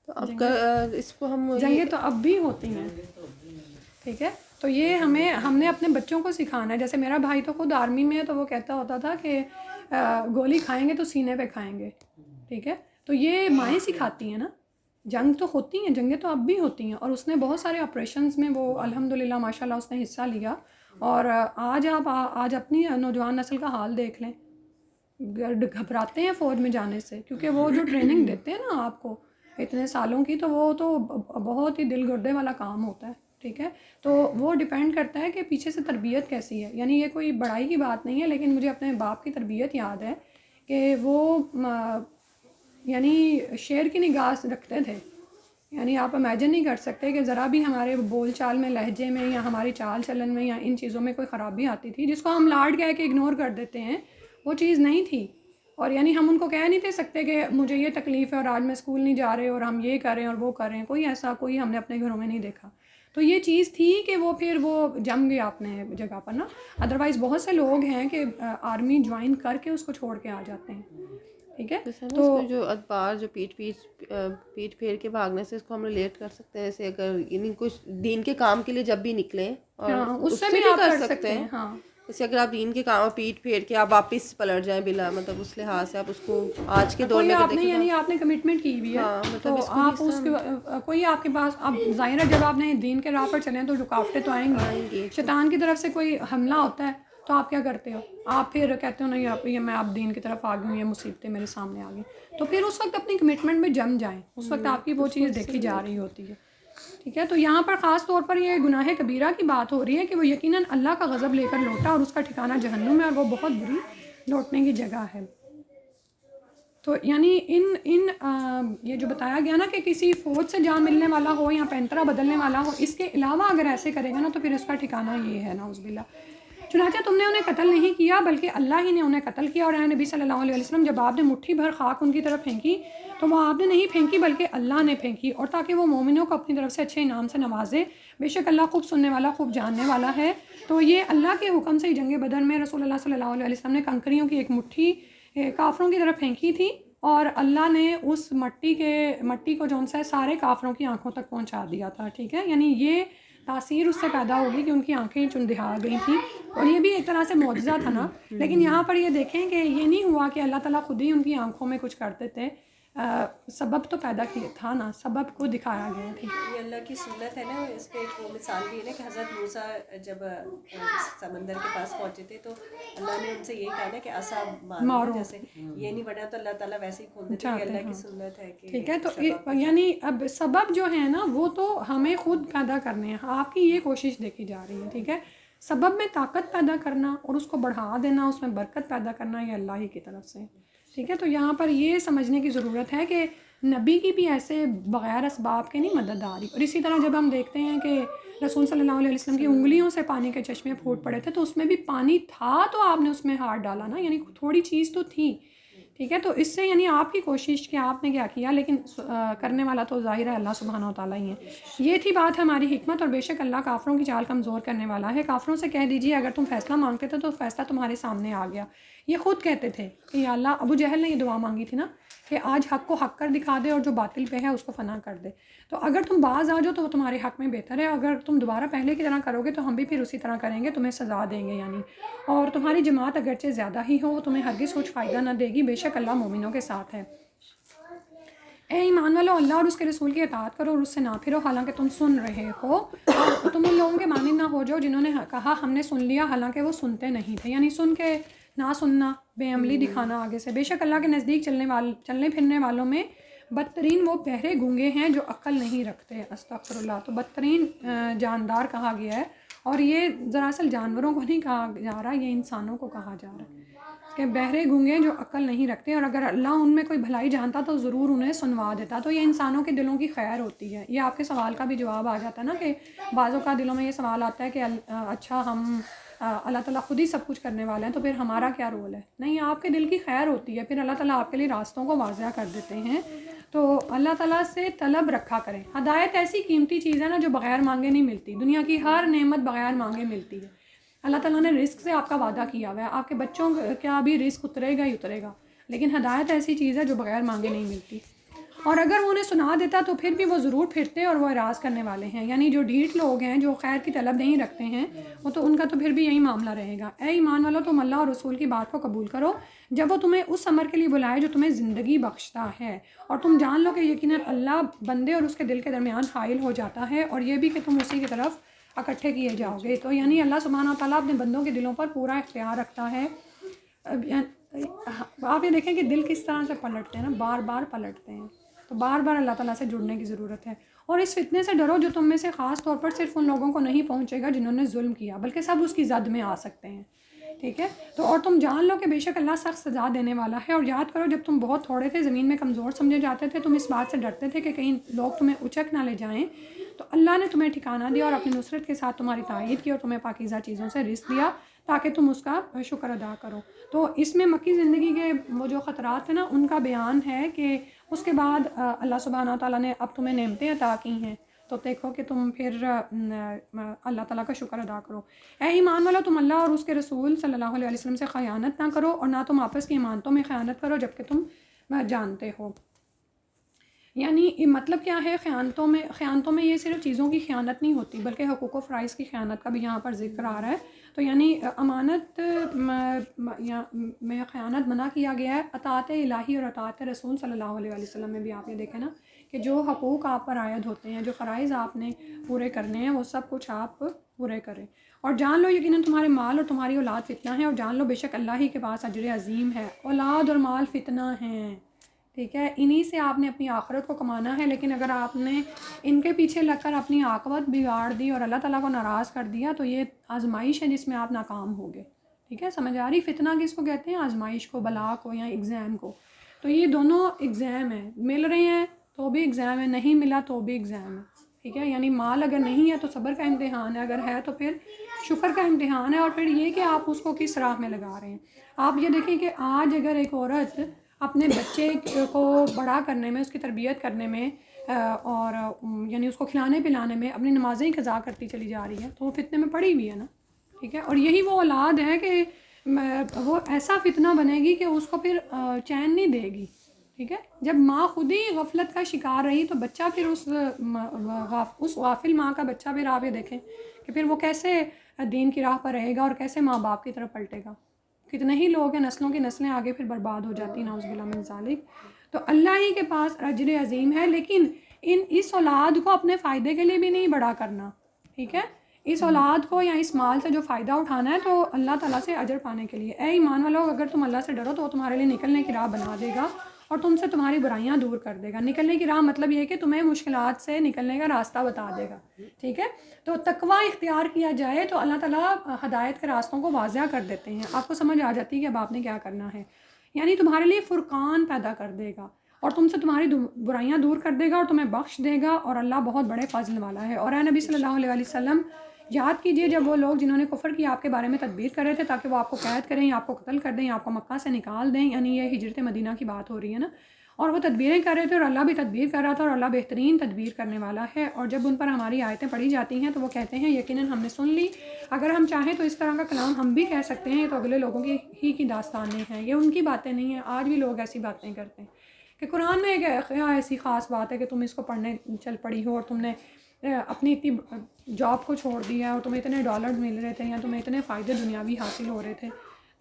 تو اب اس کو ہم جنگیں تو اب بھی ہوتی ہیں. ٹھیک ہے, تو یہ ہم نے اپنے بچوں کو سکھانا ہے. جیسے میرا بھائی تو خود آرمی میں ہے, تو وہ کہتا ہوتا تھا کہ گولی کھائیں گے تو سینے پہ کھائیں گے. ٹھیک ہے, تو یہ مائیں سکھاتی ہیں نا. جنگ تو ہوتی ہیں, جنگیں تو اب بھی ہوتی ہیں, اور اس نے بہت سارے آپریشنز میں وہ الحمدللہ ماشاءاللہ اس نے حصہ لیا. اور آج اپنی نوجوان نسل کا حال دیکھ لیں, گھبراتے ہیں فوج میں جانے سے, کیونکہ وہ جو ٹریننگ دیتے ہیں نا آپ کو اتنے سالوں کی, تو وہ تو بہت ہی دل گردے والا کام ہوتا ہے. ٹھیک ہے, تو وہ ڈیپینڈ کرتا ہے کہ پیچھے سے تربیت کیسی ہے. یعنی یہ کوئی بڑائی کی بات نہیں ہے, لیکن مجھے اپنے باپ کی تربیت یاد ہے کہ وہ یعنی شیر کی نگاہ رکھتے تھے. یعنی آپ امیجن نہیں کر سکتے کہ ذرا بھی ہمارے بول چال میں, لہجے میں, یا ہماری چال چلن میں یا ان چیزوں میں کوئی خرابی آتی تھی جس کو ہم لاڈ کہہ کے اگنور کر دیتے ہیں, وہ چیز نہیں تھی. اور یعنی ہم ان کو کہہ نہیں دے سکتے کہ مجھے یہ تکلیف ہے اور آج میں اسکول نہیں جا رہے اور ہم یہ کریں اور وہ کریں. کوئی ہم نے اپنے گھروں میں نہیں دیکھا. تو یہ چیز تھی کہ وہ پھر وہ جم گیا اپنے جگہ پر نا. ادروائز بہت سے لوگ ہیں کہ آرمی جوائن کر کے اس کو چھوڑ کے آ جاتے ہیں. ٹھیک ہے, تو جو ادبار جو پیٹ پھیر کے بھاگنے سے اس کو ہم ریلیٹ کر سکتے ہیں. جیسے اگر یعنی کچھ دین کے کام کے لیے جب بھی نکلیں اور اس سے بھی آپ کر سکتے ہیں. ہاں, جیسے اگر آپ دین کے کام پیٹ پھیر کے آپ واپس پلٹ جائیں بلا مطلب اس لحاظ سے آپ اس کو آج کے دور کوئی میں آپ نے یعنی آپ نے کمٹمنٹ کی ہوئی ہے تو آپ اس کے کوئی آپ کے پاس اب ظاہر ہے جب آپ نے دین کے راہ پر چلیں تو رکاوٹیں تو آئیں گی، شیطان کی طرف سے کوئی حملہ ہوتا ہے تو آپ کیا کرتے ہو؟ آپ پھر کہتے ہو نہیں آپ یہ میں اب دین کی طرف آ گئی ہوں، یہ مصیبتیں میرے سامنے آ گئی، تو پھر اس وقت اپنی کمٹمنٹ میں جم جائیں، اس وقت آپ کی وہ چیز دیکھی جا رہی ہوتی ہے. ٹھیک ہے، تو یہاں پر خاص طور پر یہ گناہ کبیرہ کی بات ہو رہی ہے کہ وہ یقیناً اللہ کا غضب لے کر لوٹا اور اس کا ٹھکانہ جہنم ہے اور وہ بہت بری لوٹنے کی جگہ ہے. تو یعنی یہ جو بتایا گیا نا کہ کسی فوج سے جا ملنے والا ہو یا پینترا بدلنے والا ہو، اس کے علاوہ اگر ایسے کرے گا نا تو پھر اس کا ٹھکانہ یہ ہے نعوذ باللہ. چنانچہ تم نے انہیں قتل نہیں کیا بلکہ اللہ ہی نے انہیں قتل کیا. اور اے نبی صلی اللہ علیہ وسلم جب آپ نے مٹھی بھر خاک ان کی طرف پھینکی تو وہ آپ نے نہیں پھینکی بلکہ اللہ نے پھینکی، اور تاکہ وہ مومنوں کو اپنی طرف سے اچھے انعام سے نوازے. بے شک اللہ خوب سننے والا خوب جاننے والا ہے. تو یہ اللہ کے حکم سے جنگ بدر میں رسول اللہ صلی اللہ علیہ وسلم نے کنکریوں کی ایک مٹھی کافروں کی طرف پھینکی تھی اور اللہ نے اس مٹی کو جون سا سارے کافروں کی آنکھوں تک پہنچا دیا تھا. ٹھیک ہے، یعنی یہ تاثیر اس سے پیدا ہوگی کہ ان کی آنکھیں چندھا گئی تھیں، اور یہ بھی ایک طرح سے معجزہ تھا نا. لیکن یہاں پر یہ دیکھیں کہ یہ نہیں ہوا کہ اللہ تعالیٰ خود ہی ان کی آنکھوں میں کچھ کرتے تھے، سبب تو پیدا کیا تھا نا، سبب کو دکھایا گیا تھا. یہ اللہ کی سنت ہے نا. اس پہ ایک وہ مثال بھی ہے نا کہ حضرت موسیٰ جب سمندر کے پاس پہنچے تھے تو اللہ نے ان سے یہی کہا نا کہ عصا مارو، جیسے یہ نہیں بنا تو اللہ تعالیٰ ویسے ہی کھول دیتے. یہ اللہ کی سنت ہے کہ ٹھیک ہے. تو یعنی اب سبب جو ہے نا وہ تو ہمیں خود پیدا کرنے ہیں، آپ کی یہ کوشش دیکھی جا رہی ہے. ٹھیک ہے، سبب میں طاقت پیدا کرنا اور اس کو بڑھا دینا، اس میں برکت پیدا کرنا، یہ اللہ ہی کی طرف سے. ٹھیک ہے، تو یہاں پر یہ سمجھنے کی ضرورت ہے کہ نبی کی بھی ایسے بغیر اسباب کے نہیں مدد آ رہی. اور اسی طرح جب ہم دیکھتے ہیں کہ رسول صلی اللہ علیہ وسلم کی انگلیوں سے پانی کے چشمے پھوٹ پڑے تھے تو اس میں بھی پانی تھا تو آپ نے اس میں ہاتھ ڈالا نا، یعنی تھوڑی چیز تو تھی. ٹھیک ہے، تو اس سے یعنی آپ کی کوشش کہ آپ نے کیا کیا، لیکن کرنے والا تو ظاہر ہے اللہ سبحانہ و تعالیٰ ہی ہے. یہ تھی بات ہماری حکمت. اور بے شک اللہ کافروں کی چال کمزور کرنے والا ہے. کافروں سے کہہ دیجیے اگر تم فیصلہ مانگتے تھے تو فیصلہ تمہارے سامنے آ گیا. یہ خود کہتے تھے کہ یا اللہ، ابو جہل نے یہ دعا مانگی تھی نا کہ آج حق کو حق کر دکھا دے اور جو باطل پہ ہے اس کو فنا کر دے. تو اگر تم باز آ جاؤ تو وہ تمہارے حق میں بہتر ہے، اگر تم دوبارہ پہلے کی طرح کرو گے تو ہم بھی پھر اسی طرح کریں گے، تمہیں سزا دیں گے یعنی. اور تمہاری جماعت اگرچہ زیادہ ہی ہو وہ تمہیں ہرگز کچھ فائدہ نہ دے گی، بے شک اللہ مومنوں کے ساتھ ہے. اے ایمان والو، اللہ اور اس کے رسول کی اطاعت کرو اور اس سے نہ پھرو حالانکہ تم سن رہے ہو، اور تم ان لوگوں کے مانند نہ ہو جاؤ جنہوں نے کہا ہم نے سن لیا حالانکہ وہ سنتے نہیں تھے. یعنی سن کے نہ سننا، بے عملی دکھانا آگے سے. بے شک اللہ کے نزدیک چلنے پھرنے والوں میں بدترین وہ بہرے گونگے ہیں جو عقل نہیں رکھتے. استغفر اللہ. تو بدترین جاندار کہا گیا ہے، اور یہ دراصل جانوروں کو نہیں کہا جا رہا، یہ انسانوں کو کہا جا رہا ہے کہ بہرے گونگے جو عقل نہیں رکھتے. اور اگر اللہ ان میں کوئی بھلائی جانتا تو ضرور انہیں سنوا دیتا. تو یہ انسانوں کے دلوں کی خیر ہوتی ہے. یہ آپ کے سوال کا بھی جواب آ جاتا ہے نا کہ بعضوں کا دلوں میں یہ سوال آتا ہے کہ اچھا ہم اللہ تعالیٰ خود ہی سب کچھ کرنے والے ہیں تو پھر ہمارا کیا رول ہے. نہیں، آپ کے دل کی خیر ہوتی ہے، پھر اللہ تعالیٰ آپ کے لیے راستوں کو واضح کر دیتے ہیں. تو اللہ تعالیٰ سے طلب رکھا کریں. ہدایت ایسی قیمتی چیز ہے نا جو بغیر مانگے نہیں ملتی. دنیا کی ہر نعمت بغیر مانگے ملتی ہے. اللہ تعالیٰ نے رزق سے آپ کا وعدہ کیا ہوا ہے، آپ کے بچوں کا بھی رزق اترے گا ہی اترے گا، لیکن ہدایت ایسی چیز ہے جو بغیر مانگے نہیں ملتی. اور اگر وہ انہیں سنا دیتا تو پھر بھی وہ ضرور پھرتے اور وہ اعراض کرنے والے ہیں. یعنی جو ڈھیٹ لوگ ہیں جو خیر کی طلب نہیں رکھتے ہیں وہ تو ان کا تو پھر بھی یہی معاملہ رہے گا. اے ایمان والو، تم اللہ اور رسول کی بات کو قبول کرو جب وہ تمہیں اس امر کے لیے بلائے جو تمہیں زندگی بخشتا ہے، اور تم جان لو کہ یقیناً اللہ بندے اور اس کے دل کے درمیان حائل ہو جاتا ہے، اور یہ بھی کہ تم اسی کی طرف اکٹھے کیے جاؤ گے. تو یعنی اللہ سبحانہ و تعالیٰ اپنے بندوں کے دلوں پر پورا اختیار رکھتا ہے. آپ یہ دیکھیں کہ دل کس طرح سے پلٹتے ہیں نا، بار بار پلٹتے ہیں. تو بار بار اللہ تعالیٰ سے جڑنے کی ضرورت ہے. اور اس فتنے سے ڈرو جو تم میں سے خاص طور پر صرف ان لوگوں کو نہیں پہنچے گا جنہوں نے ظلم کیا، بلکہ سب اس کی زد میں آ سکتے ہیں. ٹھیک ہے، تو اور تم جان لو کہ بے شک اللہ سخت سزا دینے والا ہے. اور یاد کرو جب تم بہت تھوڑے تھے، زمین میں کمزور سمجھے جاتے تھے، تم اس بات سے ڈرتے تھے کہ کہیں لوگ تمہیں اچک نہ لے جائیں، تو اللہ نے تمہیں ٹھکانہ دیا اور اپنی نصرت کے ساتھ تمہاری تائید کی اور تمہیں پاکیزہ چیزوں سے رزق دیا تاکہ تم اس کا شکر ادا کرو. تو اس میں مکی زندگی کے وہ جو خطرات ہیں نا ان کا بیان ہے کہ اس کے بعد اللہ سبحانہ و تعالیٰ نے اب تمہیں نعمتیں عطا کی ہیں تو دیکھو کہ تم پھر اللہ تعالیٰ کا شکر ادا کرو. اے ایمان والو، تم اللہ اور اس کے رسول صلی اللہ علیہ وسلم سے خیانت نہ کرو اور نہ تم آپس کی امانتوں میں خیانت کرو جبکہ تم جانتے ہو. یعنی مطلب کیا ہے خیانتوں میں یہ صرف چیزوں کی خیانت نہیں ہوتی بلکہ حقوق و فرائض کی خیانت کا بھی یہاں پر ذکر آ رہا ہے. تو یعنی امانت میں خیانت منع کیا گیا ہے. اطاعت الہی اور اطاعت رسول صلی اللہ علیہ وسلم میں بھی آپ یہ دیکھیں نا کہ جو حقوق آپ پر عائد ہوتے ہیں, جو فرائض آپ نے پورے کرنے ہیں, وہ سب کچھ آپ پورے کریں. اور جان لو یقیناً تمہارے مال اور تمہاری اولاد فتنہ ہے, اور جان لو بے شک اللہ ہی کے پاس اجر عظیم ہے. اولاد اور مال فتنہ ہیں, ٹھیک ہے, انہی سے آپ نے اپنی آخرت کو کمانا ہے. لیکن اگر آپ نے ان کے پیچھے لگ کر اپنی عاقبت بگاڑ دی اور اللہ تعالیٰ کو ناراض کر دیا تو یہ آزمائش ہے جس میں آپ ناکام ہوگے. ٹھیک ہے, سمجھ آ رہی؟ فتنہ کس کو کہتے ہیں؟ آزمائش کو, بلا کو یا ایگزام کو. تو یہ دونوں ایگزام ہیں, مل رہے ہیں تو بھی ایگزام ہے, نہیں ملا تو بھی ایگزام ہے. ٹھیک ہے, یعنی مال اگر نہیں ہے تو صبر کا امتحان ہے, اگر ہے تو پھر شکر کا امتحان ہے, اور پھر یہ کہ آپ اس کو کس راہ میں لگا رہے ہیں. آپ یہ دیکھیں کہ آج اگر ایک عورت اپنے بچے کو بڑا کرنے میں, اس کی تربیت کرنے میں اور یعنی اس کو کھلانے پلانے میں اپنی نمازیں ہی قضا کرتی چلی جا رہی ہے تو وہ فتنے میں پڑی ہوئی ہے نا. ٹھیک ہے, اور یہی وہ اولاد ہے کہ وہ ایسا فتنہ بنے گی کہ اس کو پھر چین نہیں دے گی. ٹھیک ہے, جب ماں خود ہی غفلت کا شکار رہی تو بچہ پھر اس غافل ماں کا بچہ پھر آپ یہ دیکھیں کہ پھر وہ کیسے دین کی راہ پر رہے گا اور کیسے ماں باپ کی طرف پلٹے گا. کتنے ہی لوگ ہیں, نسلوں کی نسلیں آگے پھر برباد ہو جاتی ہیں, نعوذ باللہ من ذالک. تو اللہ ہی کے پاس اجر عظیم ہے, لیکن اس اولاد کو اپنے فائدے کے لیے بھی نہیں بڑا کرنا. ٹھیک ہے, اس اولاد کو یا اس مال سے جو فائدہ اٹھانا ہے تو اللہ تعالیٰ سے اجر پانے کے لیے. اے ایمان والو, اگر تم اللہ سے ڈرو تو وہ تمہارے لیے نکلنے کی راہ بنا دے گا اور تم سے تمہاری برائیاں دور کر دے گا. نکلنے کی راہ مطلب یہ ہے کہ تمہیں مشکلات سے نکلنے کا راستہ بتا دے گا. ٹھیک ہے, تو تقویٰ اختیار کیا جائے تو اللہ تعالیٰ ہدایت کے راستوں کو واضح کر دیتے ہیں. آپ کو سمجھ آ جاتی ہے کہ اب آپ نے کیا کرنا ہے. یعنی تمہارے لیے فرقان پیدا کر دے گا اور تم سے تمہاری برائیاں دور کر دے گا اور تمہیں بخش دے گا, اور اللہ بہت بڑے فضل والا ہے. اور اے نبی صلی اللہ علیہ وسلم, یاد کیجئے جب وہ لوگ جنہوں نے کفر کی آپ کے بارے میں تدبیر کر رہے تھے تاکہ وہ آپ کو قید کریں یا آپ کو قتل کر دیں یا آپ کو مکہ سے نکال دیں, یعنی یہ ہجرت مدینہ کی بات ہو رہی ہے نا, اور وہ تدبیریں کر رہے تھے اور اللہ بھی تدبیر کر رہا تھا اور اللہ بہترین تدبیر کرنے والا ہے. اور جب ان پر ہماری آیتیں پڑھی جاتی ہیں تو وہ کہتے ہیں یقیناً ہم نے سن لی, اگر ہم چاہیں تو اس طرح کا کلام ہم بھی کہہ سکتے ہیں, تو اگلے لوگوں کی داستانیں ہیں, یہ ان کی باتیں نہیں ہیں. آج بھی لوگ ایسی باتیں کرتے ہیں کہ قرآن میں ایک ایسی خاص بات ہے کہ تم اس کو پڑھنے چل پڑی ہو اور تم نے اپنی اتنی جاب کو چھوڑ دیا اور تمہیں اتنے ڈالر مل رہے تھے یا تمہیں اتنے فائدے دنیاوی حاصل ہو رہے تھے,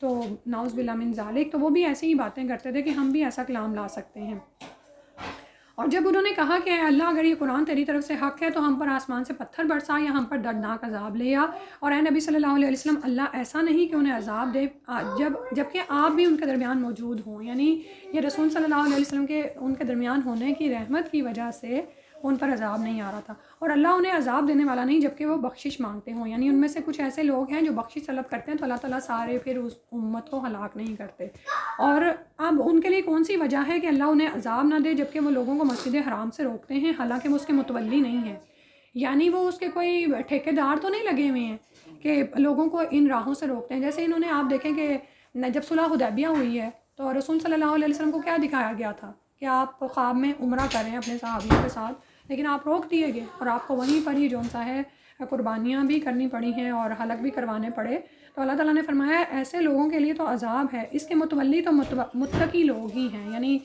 تو نعوذ باللہ من ذالک. تو وہ بھی ایسی ہی باتیں کرتے تھے کہ ہم بھی ایسا کلام لا سکتے ہیں. اور جب انہوں نے کہا کہ اے اللہ اگر یہ قرآن تیری طرف سے حق ہے تو ہم پر آسمان سے پتھر برسا یا ہم پر دردناک عذاب لے آ, اور اے نبی صلی اللہ علیہ وسلم اللہ ایسا نہیں کہ انہیں عذاب دے جبکہ آپ بھی ان کے درمیان موجود ہوں. یعنی یہ رسول صلی اللہ علیہ وسلم کے ان کے درمیان ہونے کی رحمت کی وجہ سے ان پر عذاب نہیں آ رہا تھا, اور اللہ انہیں عذاب دینے والا نہیں جبکہ وہ بخشش مانگتے ہوں. یعنی ان میں سے کچھ ایسے لوگ ہیں جو بخشش طلب کرتے ہیں تو اللہ تعالیٰ سارے پھر اس امت کو ہلاک نہیں کرتے. اور اب ان کے لیے کون سی وجہ ہے کہ اللہ انہیں عذاب نہ دے جبکہ وہ لوگوں کو مسجد حرام سے روکتے ہیں, حالانکہ وہ اس کے متولی نہیں ہیں. یعنی وہ اس کے کوئی ٹھیکیدار تو نہیں لگے ہوئے ہیں کہ لوگوں کو ان راہوں سے روکتے ہیں. جیسے انہوں نے آپ دیکھیں کہ جب صلح حدیبیہ ہوئی ہے تو رسول صلی اللہ علیہ وسلم کو کیا دکھایا گیا تھا کہ آپ خواب میں عمرہ کریں اپنے صحابیوں کے ساتھ, لیکن آپ روک دیے گئے اور آپ کو وہیں پر ہی جو سا ہے قربانیاں بھی کرنی پڑی ہیں اور حلق بھی کروانے پڑے. تو اللہ تعالیٰ نے فرمایا ایسے لوگوں کے لیے تو عذاب ہے, اس کے متولی تو متقی لوگ ہی ہیں. یعنی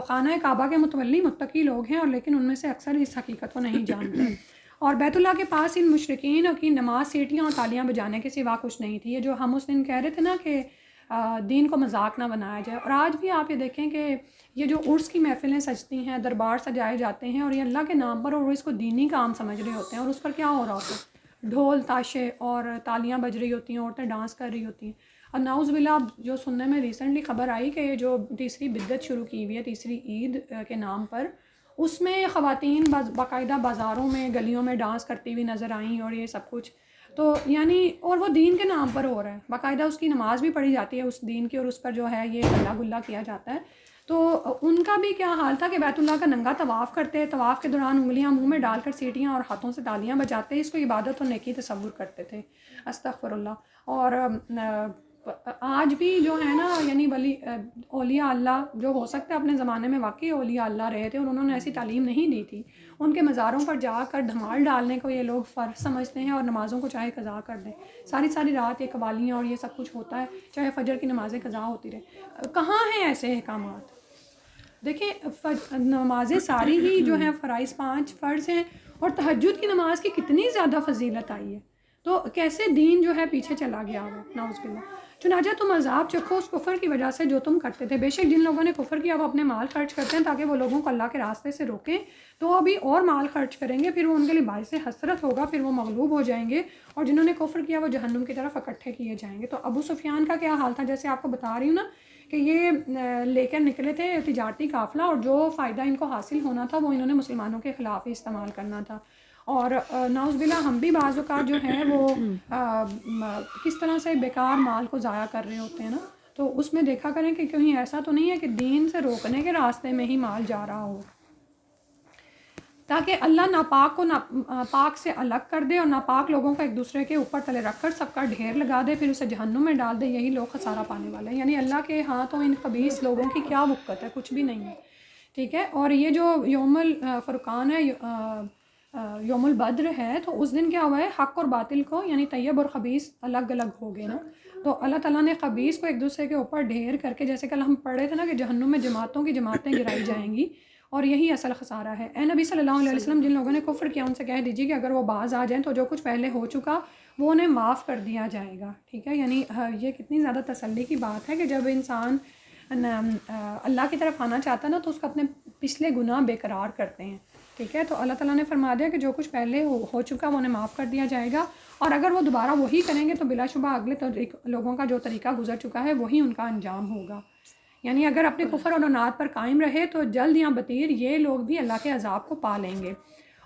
خانہ کعبہ کے متولی متقی لوگ ہیں, اور لیکن ان میں سے اکثر اس حقیقت کو نہیں جانتے. اور بیت اللہ کے پاس ان مشرکین کی نماز سیٹیاں اور تالیاں بجانے کے سوا کچھ نہیں تھی. یہ جو ہم اس دن کہہ رہے تھے نا کہ دین کو مذاق نہ بنایا جائے, اور آج بھی آپ یہ دیکھیں کہ یہ جو عرس کی محفلیں سجتی ہیں, دربار سجائے جاتے ہیں اور یہ اللہ کے نام پر اور وہ اس کو دینی کام سمجھ رہے ہوتے ہیں, اور اس پر کیا ہو رہا ہوتا ہے, ڈھول تاشے اور تالیاں بج رہی ہوتی ہیں, عورتیں ڈانس کر رہی ہوتی ہیں. اور نعوذ باللہ جو سننے میں ریسنٹلی خبر آئی کہ یہ جو تیسری بدعت شروع کی ہوئی ہے تیسری عید کے نام پر, اس میں خواتین باقاعدہ بازاروں میں گلیوں میں ڈانس کرتی ہوئی نظر آئیں اور یہ سب کچھ. تو یعنی اور وہ دین کے نام پر ہو رہا ہے, باقاعدہ اس کی نماز بھی پڑھی جاتی ہے اس دین کی, اور اس پر جو ہے یہ گلا گلا کیا جاتا ہے. تو ان کا بھی کیا حال تھا کہ بیت اللہ کا ننگا طواف کرتے, طواف کے دوران انگلیاں منہ میں ڈال کر سیٹیاں اور ہاتھوں سے تالیاں بجاتے, اس کو عبادت اور نیکی تصور کرتے تھے. استغفر اللہ. اور آج بھی جو ہے نا یعنی ولی اولیاء اللہ جو ہو سکتا ہے اپنے زمانے میں واقعی اولیاء اللہ رہے تھے اور انہوں نے ایسی تعلیم نہیں دی تھی, ان کے مزاروں پر جا کر دھمال ڈالنے کو یہ لوگ فرض سمجھتے ہیں اور نمازوں کو چاہے قضا کر دیں. ساری رات یہ قوالیاں اور یہ سب کچھ ہوتا ہے, چاہے فجر کی نمازیں قضا ہوتی رہے. کہاں ہیں ایسے احکامات؟ دیکھیں نمازیں ساری ہی جو ہیں فرائض 5 فرض ہیں, اور تہجد کی نماز کی کتنی زیادہ فضیلت آئی ہے. تو کیسے دین جو ہے پیچھے چلا گیا ہے، نعوذ باللہ۔ چنانچہ تم عذاب چکھو اس کفر کی وجہ سے جو تم کرتے تھے، بے شک جن لوگوں نے کفر کیا وہ اپنے مال خرچ کرتے ہیں تاکہ وہ لوگوں کو اللہ کے راستے سے روکیں، تو وہ ابھی اور مال خرچ کریں گے، پھر وہ ان کے لیے باعث حسرت ہوگا، پھر وہ مغلوب ہو جائیں گے، اور جنہوں نے کفر کیا وہ جہنم کی طرف اکٹھے کیے جائیں گے۔ تو ابو سفیان کا کیا حال تھا، جیسے آپ کو بتا رہی ہوں نا کہ یہ لے کر نکلے تھے تجارتی قافلہ، اور جو فائدہ ان کو حاصل ہونا تھا وہ انہوں نے مسلمانوں کے خلاف ہی استعمال کرنا تھا۔ اور نعوذ باللہ ہم بھی بعض اوقات جو ہیں وہ کس طرح سے بیکار مال کو ضائع کر رہے ہوتے ہیں نا، تو اس میں دیکھا کریں کہ کہیں ایسا تو نہیں ہے کہ دین سے روکنے کے راستے میں ہی مال جا رہا ہو، تاکہ اللہ ناپاک کو پاک سے الگ کر دے اور ناپاک لوگوں کو ایک دوسرے کے اوپر تلے رکھ کر سب کا ڈھیر لگا دے، پھر اسے جہنم میں ڈال دے، یہی لوگ خسارہ پانے والے ہیں۔ یعنی اللہ کے ہاں تو ان خبیث لوگوں کی کیا وقت ہے، کچھ بھی نہیں ہے، ٹھیک ہے۔ اور یہ جو یوم الفرقان ہے، یوم البدر ہے، تو اس دن کیا ہوا ہے، حق اور باطل کو یعنی طیب اور خبیث الگ الگ ہو گئے نا، تو اللہ تعالیٰ نے خبیث کو ایک دوسرے کے اوپر ڈھیر کر کے، جیسے کل ہم پڑھ رہے تھے نا کہ جہنم میں جماعتوں کی جماعتیں گرائی جائیں گی، اور یہی اصل خسارہ ہے۔ اے نبی صلی اللہ علیہ وسلم، جن لوگوں نے کفر کیا ان سے کہہ دیجیے کہ اگر وہ باز آ جائیں تو جو کچھ پہلے ہو چکا وہ انہیں معاف کر دیا جائے گا، ٹھیک ہے۔ یعنی یہ کتنی زیادہ تسلی کی بات ہے کہ جب انسان اللہ کی طرف آنا چاہتا ہے نا تو اس کا اپنے پچھلے گناہ بےقرار کرتے ہیں، ٹھیک ہے۔ تو اللہ تعالیٰ نے فرما دیا کہ جو کچھ پہلے ہو چکا وہ انہیں معاف کر دیا جائے گا، اور اگر وہ دوبارہ وہی کریں گے تو بلا شبہ اگلے لوگوں کا جو طریقہ گزر چکا ہے وہی ان کا انجام ہوگا۔ یعنی اگر اپنے کفر اور عناد پر قائم رہے تو جلد یا بتیر یہ لوگ بھی اللہ کے عذاب کو پا لیں گے،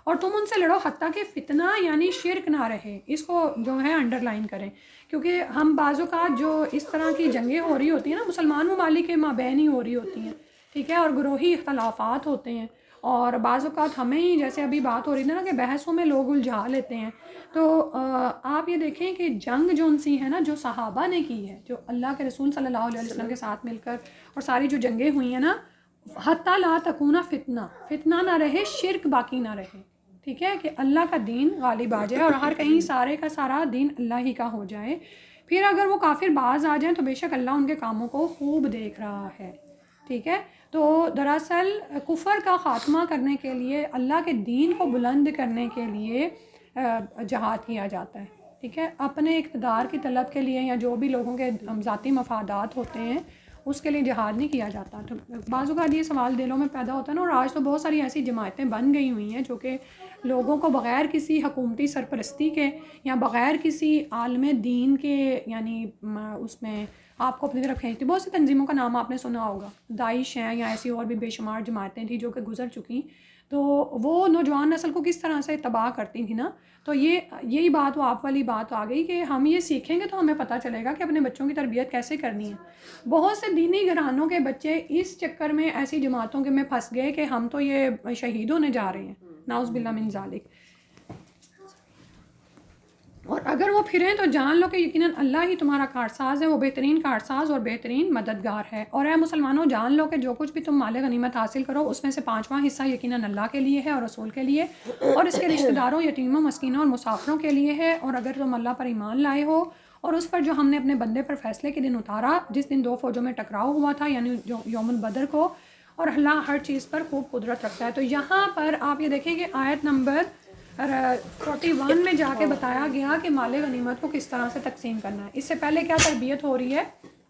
اور تم ان سے لڑو حتیٰ کہ فتنہ یعنی شرک نہ رہے۔ اس کو جو ہے انڈر لائن کریں، کیونکہ ہم بعض اوقات جو اس طرح کی جنگیں ہو رہی ہوتی ہیں نا مسلمان ممالک کے مابین ہی ہو رہی ہوتی ہیں، ٹھیک ہے، اور گروہی اختلافات ہوتے ہیں، اور بعض اوقات ہمیں ہی جیسے ابھی بات ہو رہی ہے نا کہ بحثوں میں لوگ الجھا لیتے ہیں، تو آپ یہ دیکھیں کہ جنگ جو ان سی ہے نا جو صحابہ نے کی ہے، جو اللہ کے رسول صلی اللہ علیہ وسلم کے ساتھ مل کر، اور ساری جو جنگیں ہوئی ہیں نا، حتیٰ لا تکونا فتنہ نہ رہے، شرک باقی نہ رہے، ٹھیک ہے، کہ اللہ کا دین غالب آ جائے اور ہر کہیں سارے کا سارا دین اللہ ہی کا ہو جائے۔ پھر اگر وہ کافر باز آ جائیں تو بے شک اللہ ان کے کاموں کو خوب دیکھ رہا ہے، ٹھیک ہے۔ تو دراصل کفر کا خاتمہ کرنے کے لیے، اللہ کے دین کو بلند کرنے کے لیے جہاد کیا جاتا ہے، ٹھیک ہے، اپنے اقتدار کی طلب کے لیے یا جو بھی لوگوں کے ذاتی مفادات ہوتے ہیں اس کے لیے جہاد نہیں کیا جاتا۔ تو بعض اوقات یہ سوال دلوں میں پیدا ہوتا ہے نا، اور آج تو بہت ساری ایسی جماعتیں بن گئی ہوئی ہیں جو کہ لوگوں کو بغیر کسی حکومتی سرپرستی کے یا بغیر کسی عالم دین کے یعنی اس میں آپ کو اپنی طرف کھینچتی۔ بہت سی تنظیموں کا نام آپ نے سنا ہوگا، داعش ہیں یا ایسی اور بھی بے شمار جماعتیں تھیں جو کہ گزر چکی، تو وہ نوجوان نسل کو کس طرح سے تباہ کرتی تھیں نا۔ تو یہی بات وہ آپ والی بات آ گئی کہ ہم یہ سیکھیں گے تو ہمیں پتہ چلے گا کہ اپنے بچوں کی تربیت کیسے کرنی ہے۔ بہت سے دینی گھرانوں کے بچے اس چکر میں ایسی جماعتوں کے میں پھنس گئے کہ ہم تو یہ شہید ہونے جا رہے ہیں، نعوذ باللہ من ذالک۔ اور اگر وہ پھریں تو جان لو کہ یقیناً اللہ ہی تمہارا کارساز ہے، وہ بہترین کارساز اور بہترین مددگار ہے۔ اور اے مسلمانوں جان لو کہ جو کچھ بھی تم مال غنیمت حاصل کرو اس میں سے 5واں حصہ یقیناً اللہ کے لیے ہے اور رسول کے لیے اور اس کے رشتہ داروں، یتیموں، مسکینوں اور مسافروں کے لیے ہے۔ اور اگر تم اللہ پر ایمان لائے ہو اور اس پر جو ہم نے اپنے بندے پر فیصلے کے دن اتارا جس دن 2 فوجوں میں ٹکراؤ ہوا تھا، یعنی جو یوم البدر کو، اور اللہ ہر چیز پر خوب قدرت رکھتا ہے۔ تو یہاں پر آپ یہ دیکھیں کہ آیت نمبر 41 میں جا کے بتایا گیا کہ مال غنیمت کو کس طرح سے تقسیم کرنا ہے۔ اس سے پہلے کیا تربیت ہو رہی ہے،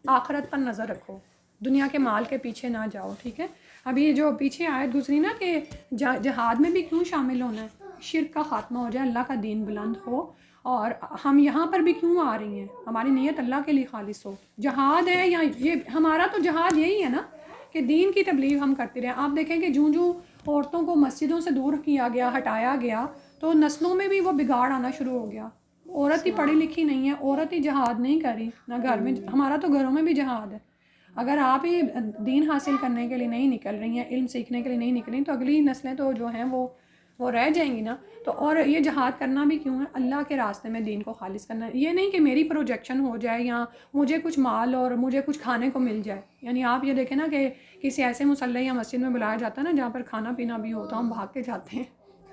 آخرت پر نظر رکھو، دنیا کے مال کے پیچھے نہ جاؤ، ٹھیک ہے۔ ابھی یہ جو پیچھے آیت گزری نا کہ جہاد میں بھی کیوں شامل ہونا ہے، شرک کا خاتمہ ہو جائے، اللہ کا دین بلند ہو، اور ہم یہاں پر بھی کیوں آ رہی ہیں، ہماری نیت اللہ کے لیے خالص ہو، جہاد ہے یا یہ ہمارا تو جہاد یہی ہے نا کہ دین کی تبلیغ ہم کرتے رہیں۔ آپ دیکھیں کہ جوں عورتوں کو مسجدوں سے دور کیا گیا، ہٹایا گیا، تو نسلوں میں بھی وہ بگاڑ آنا شروع ہو گیا۔ عورت ہی پڑھی لکھی نہیں ہے، عورت ہی جہاد نہیں کر رہی، نہ گھر میں، ہمارا تو گھروں میں بھی جہاد ہے۔ اگر آپ ہی دین حاصل کرنے کے لیے نہیں نکل رہی ہیں، علم سیکھنے کے لیے نہیں نکل رہی، تو اگلی نسلیں تو جو ہیں وہ رہ جائیں گی نا۔ تو اور یہ جہاد کرنا بھی کیوں ہے، اللہ کے راستے میں دین کو خالص کرنا ہے۔ یہ نہیں کہ میری پروجیکشن ہو جائے یا مجھے کچھ مال اور مجھے کچھ کھانے کو مل جائے۔ یعنی آپ یہ دیکھیں نا کہ کسی ایسے مصلی یا مسجد میں بلایا جاتا ہے نا جہاں پر کھانا پینا بھی ہو تو ہم بھاگ کے جاتے ہیں،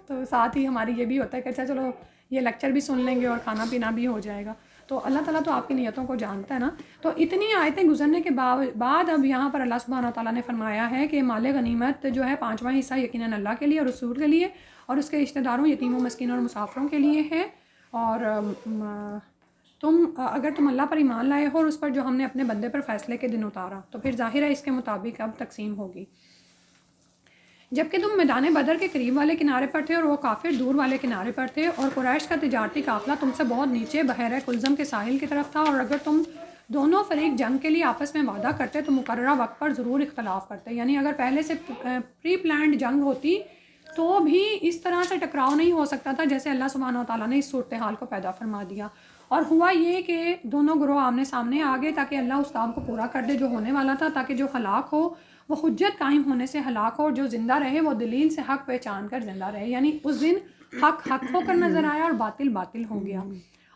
تو ساتھ ہی ہماری یہ بھی ہوتا ہے کہ اچھا چلو یہ لیکچر بھی سن لیں گے اور کھانا پینا بھی ہو جائے گا۔ تو اللہ تعالیٰ تو آپ کی نیتوں کو جانتا ہے نا۔ تو اتنی آیتیں گزرنے کے بعد اب یہاں پر اللہ سبحانہ تعالیٰ نے فرمایا ہے کہ مال غنیمت جو ہے 5واں حصہ یقیناً اللہ کے لیے اور رسول کے لیے اور اس کے رشتہ داروں، یتیموں، مسکینوں اور مسافروں کے لیے ہے، اور اگر تم اللہ پر ایمان لائے ہو اور اس پر جو ہم نے اپنے بندے پر فیصلے کے دن اتارا تو پھر ظاہر ہے اس کے مطابق اب تقسیم ہوگی. جبکہ تم میدان بدر کے قریب والے کنارے پر تھے اور وہ کافر دور والے کنارے پر تھے، اور قریش کا تجارتی قافلہ تم سے بہت نیچے بحیرہ کلزم کے ساحل کی طرف تھا، اور اگر تم دونوں فریق جنگ کے لیے آپس میں وعدہ کرتے تو مقررہ وقت پر ضرور اختلاف کرتے. یعنی اگر پہلے سے پری پلانڈ جنگ ہوتی تو بھی اس طرح سے ٹکراؤ نہیں ہو سکتا تھا جیسے اللہ سبحانہ و تعالیٰ نے اس صورتحال کو پیدا فرما دیا. اور ہوا یہ کہ دونوں گروہ آمنے سامنے آ گئے تاکہ اللہ اس کام کو پورا کر دے جو ہونے والا تھا، تاکہ جو ہلاک ہو وہ حجت قائم ہونے سے ہلاک ہو، اور جو زندہ رہے وہ دلیل سے حق پہچان کر زندہ رہے. یعنی اس دن حق حق ہو کر نظر آیا اور باطل باطل ہو گیا.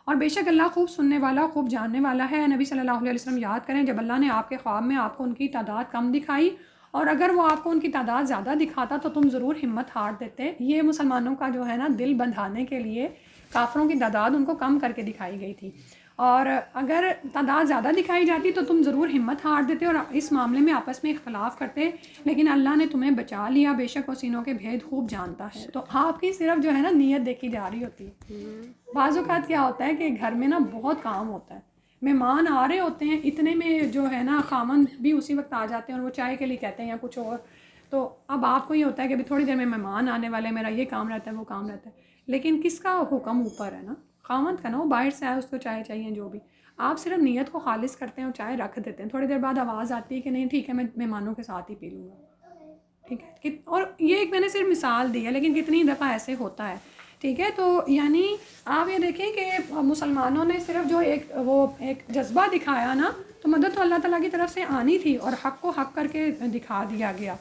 اور بے شک اللہ خوب سننے والا خوب جاننے والا ہے. نبی صلی اللہ علیہ وسلم یاد کریں جب اللہ نے آپ کے خواب میں آپ کو ان کی تعداد کم دکھائی، اور اگر وہ آپ کو ان کی تعداد زیادہ دکھاتا تو تم ضرور ہمت ہار دیتے. یہ مسلمانوں کا جو ہے نا دل بندھانے کے لیے کافروں کی تعداد ان کو کم کر کے دکھائی گئی تھی، اور اگر تعداد زیادہ دکھائی جاتی تو تم ضرور ہمت ہار دیتے اور اس معاملے میں آپس میں اختلاف کرتے. لیکن اللہ نے تمہیں بچا لیا، بے شک وہ سینوں کے بھید خوب جانتا ہے. تو آپ کی صرف جو ہے نا نیت دیکھی جا رہی ہوتی ہے. بعض اوقات کیا ہوتا ہے کہ گھر میں نا بہت کام ہوتا ہے، مہمان آ رہے ہوتے ہیں، اتنے میں جو ہے نا خامند بھی اسی وقت آ جاتے ہیں اور وہ چائے کے لیے کہتے ہیں یا کچھ اور. تو اب آپ کو یہ ہوتا ہے کہ ابھی تھوڑی دیر میں مہمان آنے والے، میرا یہ کام رہتا ہے وہ کام رہتا ہے. لیکن کس کا حکم اوپر ہے نا؟ خامند کا نا. وہ باہر سے آئے اس کو چائے چاہیے جو بھی. آپ صرف نیت کو خالص کرتے ہیں اور چائے رکھ دیتے ہیں. تھوڑی دیر بعد آواز آتی ہے کہ نہیں ٹھیک ہے میں مہمانوں کے ساتھ ہی پی لوں گا. ٹھیک ہے. اور یہ ایک میں نے صرف مثال دی ہے، لیکن کتنی دفعہ ایسے ہوتا ہے. ٹھیک ہے. تو یعنی آپ یہ دیکھیں کہ مسلمانوں نے صرف جو ایک جذبہ دکھایا نا، تو مدد تو اللہ تعالیٰ کی طرف سے آنی تھی اور حق کو حق کر کے دکھا دیا گیا،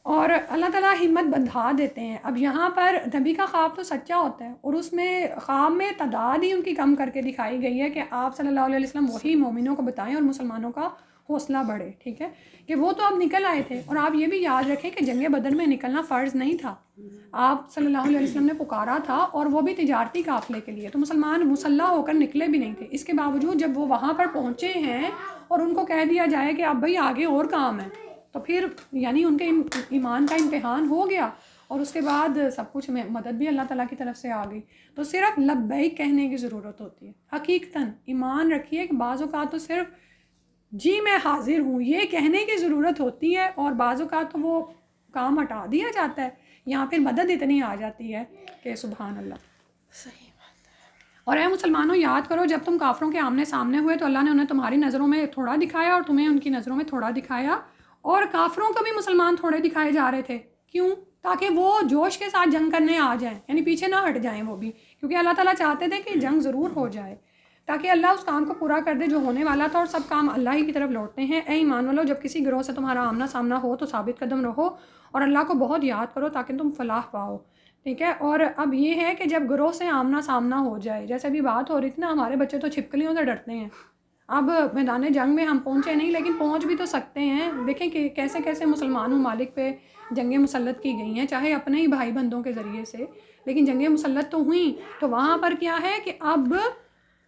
اور اللہ تعالیٰ ہمت بندھا دیتے ہیں. اب یہاں پر نبی کا خواب تو سچا ہوتا ہے، اور اس میں خواب میں تعداد ہی ان کی کم کر کے دکھائی گئی ہے کہ آپ صلی اللہ علیہ وسلم وہی مومنوں کو بتائیں اور مسلمانوں کا حوصلہ بڑھے. ٹھیک ہے کہ وہ تو اب نکل آئے تھے. اور آپ یہ بھی یاد رکھیں کہ جنگ بدر میں نکلنا فرض نہیں تھا. آپ صلی اللہ علیہ وسلم نے پکارا تھا، اور وہ بھی تجارتی قافلے کے لیے، تو مسلمان مسلح ہو کر نکلے بھی نہیں تھے. اس کے باوجود جب وہ وہاں پر پہنچے ہیں اور ان کو کہہ دیا جائے کہ اب بھائی آگے اور کام ہے، تو پھر یعنی ان کے ایمان کا امتحان ہو گیا، اور اس کے بعد سب کچھ مدد بھی اللہ تعالیٰ کی طرف سے آ گئی. تو صرف لبیک کہنے کی ضرورت ہوتی ہے. حقیقتاً ایمان رکھیے کہ بعض اوقات تو صرف جی میں حاضر ہوں یہ کہنے کی ضرورت ہوتی ہے، اور بعض اوقات تو وہ کام ہٹا دیا جاتا ہے، یہاں پھر مدد اتنی آ جاتی ہے کہ سبحان اللہ. صحیح بات ہے. اور اے مسلمانوں یاد کرو جب تم کافروں کے آمنے سامنے ہوئے تو اللہ نے انہیں تمہاری نظروں میں تھوڑا دکھایا اور تمہیں ان کی نظروں میں تھوڑا دکھایا، اور کافروں کو بھی مسلمان تھوڑے دکھائے جا رہے تھے. کیوں؟ تاکہ وہ جوش کے ساتھ جنگ کرنے آ جائیں، یعنی پیچھے نہ ہٹ جائیں وہ بھی، کیونکہ اللہ تعالیٰ چاہتے تھے کہ جنگ ضرور ہو جائے تاکہ اللہ اس کام کو پورا کر دے جو ہونے والا تھا، اور سب کام اللہ ہی کی طرف لوٹتے ہیں. اے ایمان والو جب کسی گروہ سے تمہارا آمنا سامنا ہو تو ثابت قدم رہو اور اللہ کو بہت یاد کرو تاکہ تم فلاح پاؤ. ٹھیک ہے. اور اب یہ ہے کہ جب گروہ سے آمنا سامنا ہو جائے، جیسے بھی بات ہو رہی تھی نا، ہمارے بچے تو چھپکلیوں سے ڈرتے ہیں. اب میدان جنگ میں ہم پہنچے نہیں، لیکن پہنچ بھی تو سکتے ہیں. دیکھیں کہ کیسے کیسے مسلمان ممالک پہ جنگیں مسلط کی گئی ہیں، چاہے اپنے ہی بھائی بندوں کے ذریعے سے، لیکن جنگیں مسلط تو ہوئیں. تو وہاں پر کیا ہے کہ اب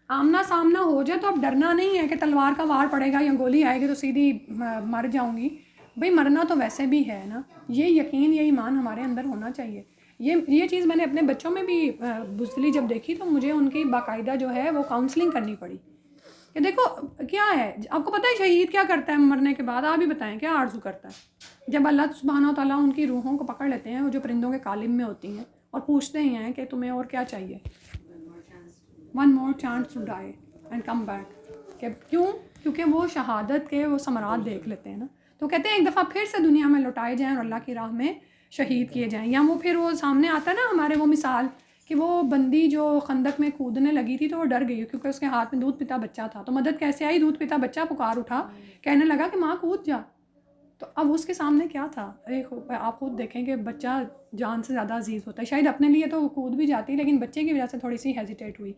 آمنا سامنا ہو جائے تو اب ڈرنا نہیں ہے کہ تلوار کا وار پڑے گا یا گولی آئے گی تو سیدھی مر جاؤں گی. بھئی مرنا تو ویسے بھی ہے نا. یہ یقین، یہ ایمان ہمارے اندر ہونا چاہیے. یہ چیز میں نے اپنے بچوں میں بھی بزدلی جب دیکھی تو مجھے ان کی باقاعدہ جو ہے وہ کاؤنسلنگ کرنی پڑی کہ دیکھو کیا ہے. آپ کو پتہ ہے شہید کیا کرتا ہے مرنے کے بعد؟ آپ ہی بتائیں کیا آرزو کرتا ہے؟ جب اللہ سبحانہ و تعالیٰ ان کی روحوں کو پکڑ لیتے ہیں، وہ جو پرندوں کے قالب میں ہوتی ہیں، اور پوچھتے ہی ہیں کہ تمہیں اور کیا چاہیے، one more chance to die and come back. کہ کیوں؟ کیونکہ وہ شہادت کے وہ ثمرات دیکھ لیتے ہیں نا. تو کہتے ہیں ایک دفعہ پھر سے دنیا میں لوٹائے جائیں اور اللہ کی راہ میں شہید کیے جائیں. یا وہ پھر وہ سامنے آتا ہے نا ہمارے وہ مثال کہ وہ بندی جو خندق میں کودنے لگی تھی تو وہ ڈر گئی کیونکہ اس کے ہاتھ میں دودھ پیتا بچہ تھا. تو مدد کیسے آئی؟ دودھ پیتا بچہ پکار اٹھا، کہنے لگا کہ ماں کود جا. تو اب اس کے سامنے کیا تھا؟ آپ خود دیکھیں کہ بچہ جان سے زیادہ عزیز ہوتا ہے. شاید اپنے لیے تو وہ کود بھی جاتی، لیکن بچے کی وجہ سے تھوڑی سی ہیزیٹیٹ ہوئی.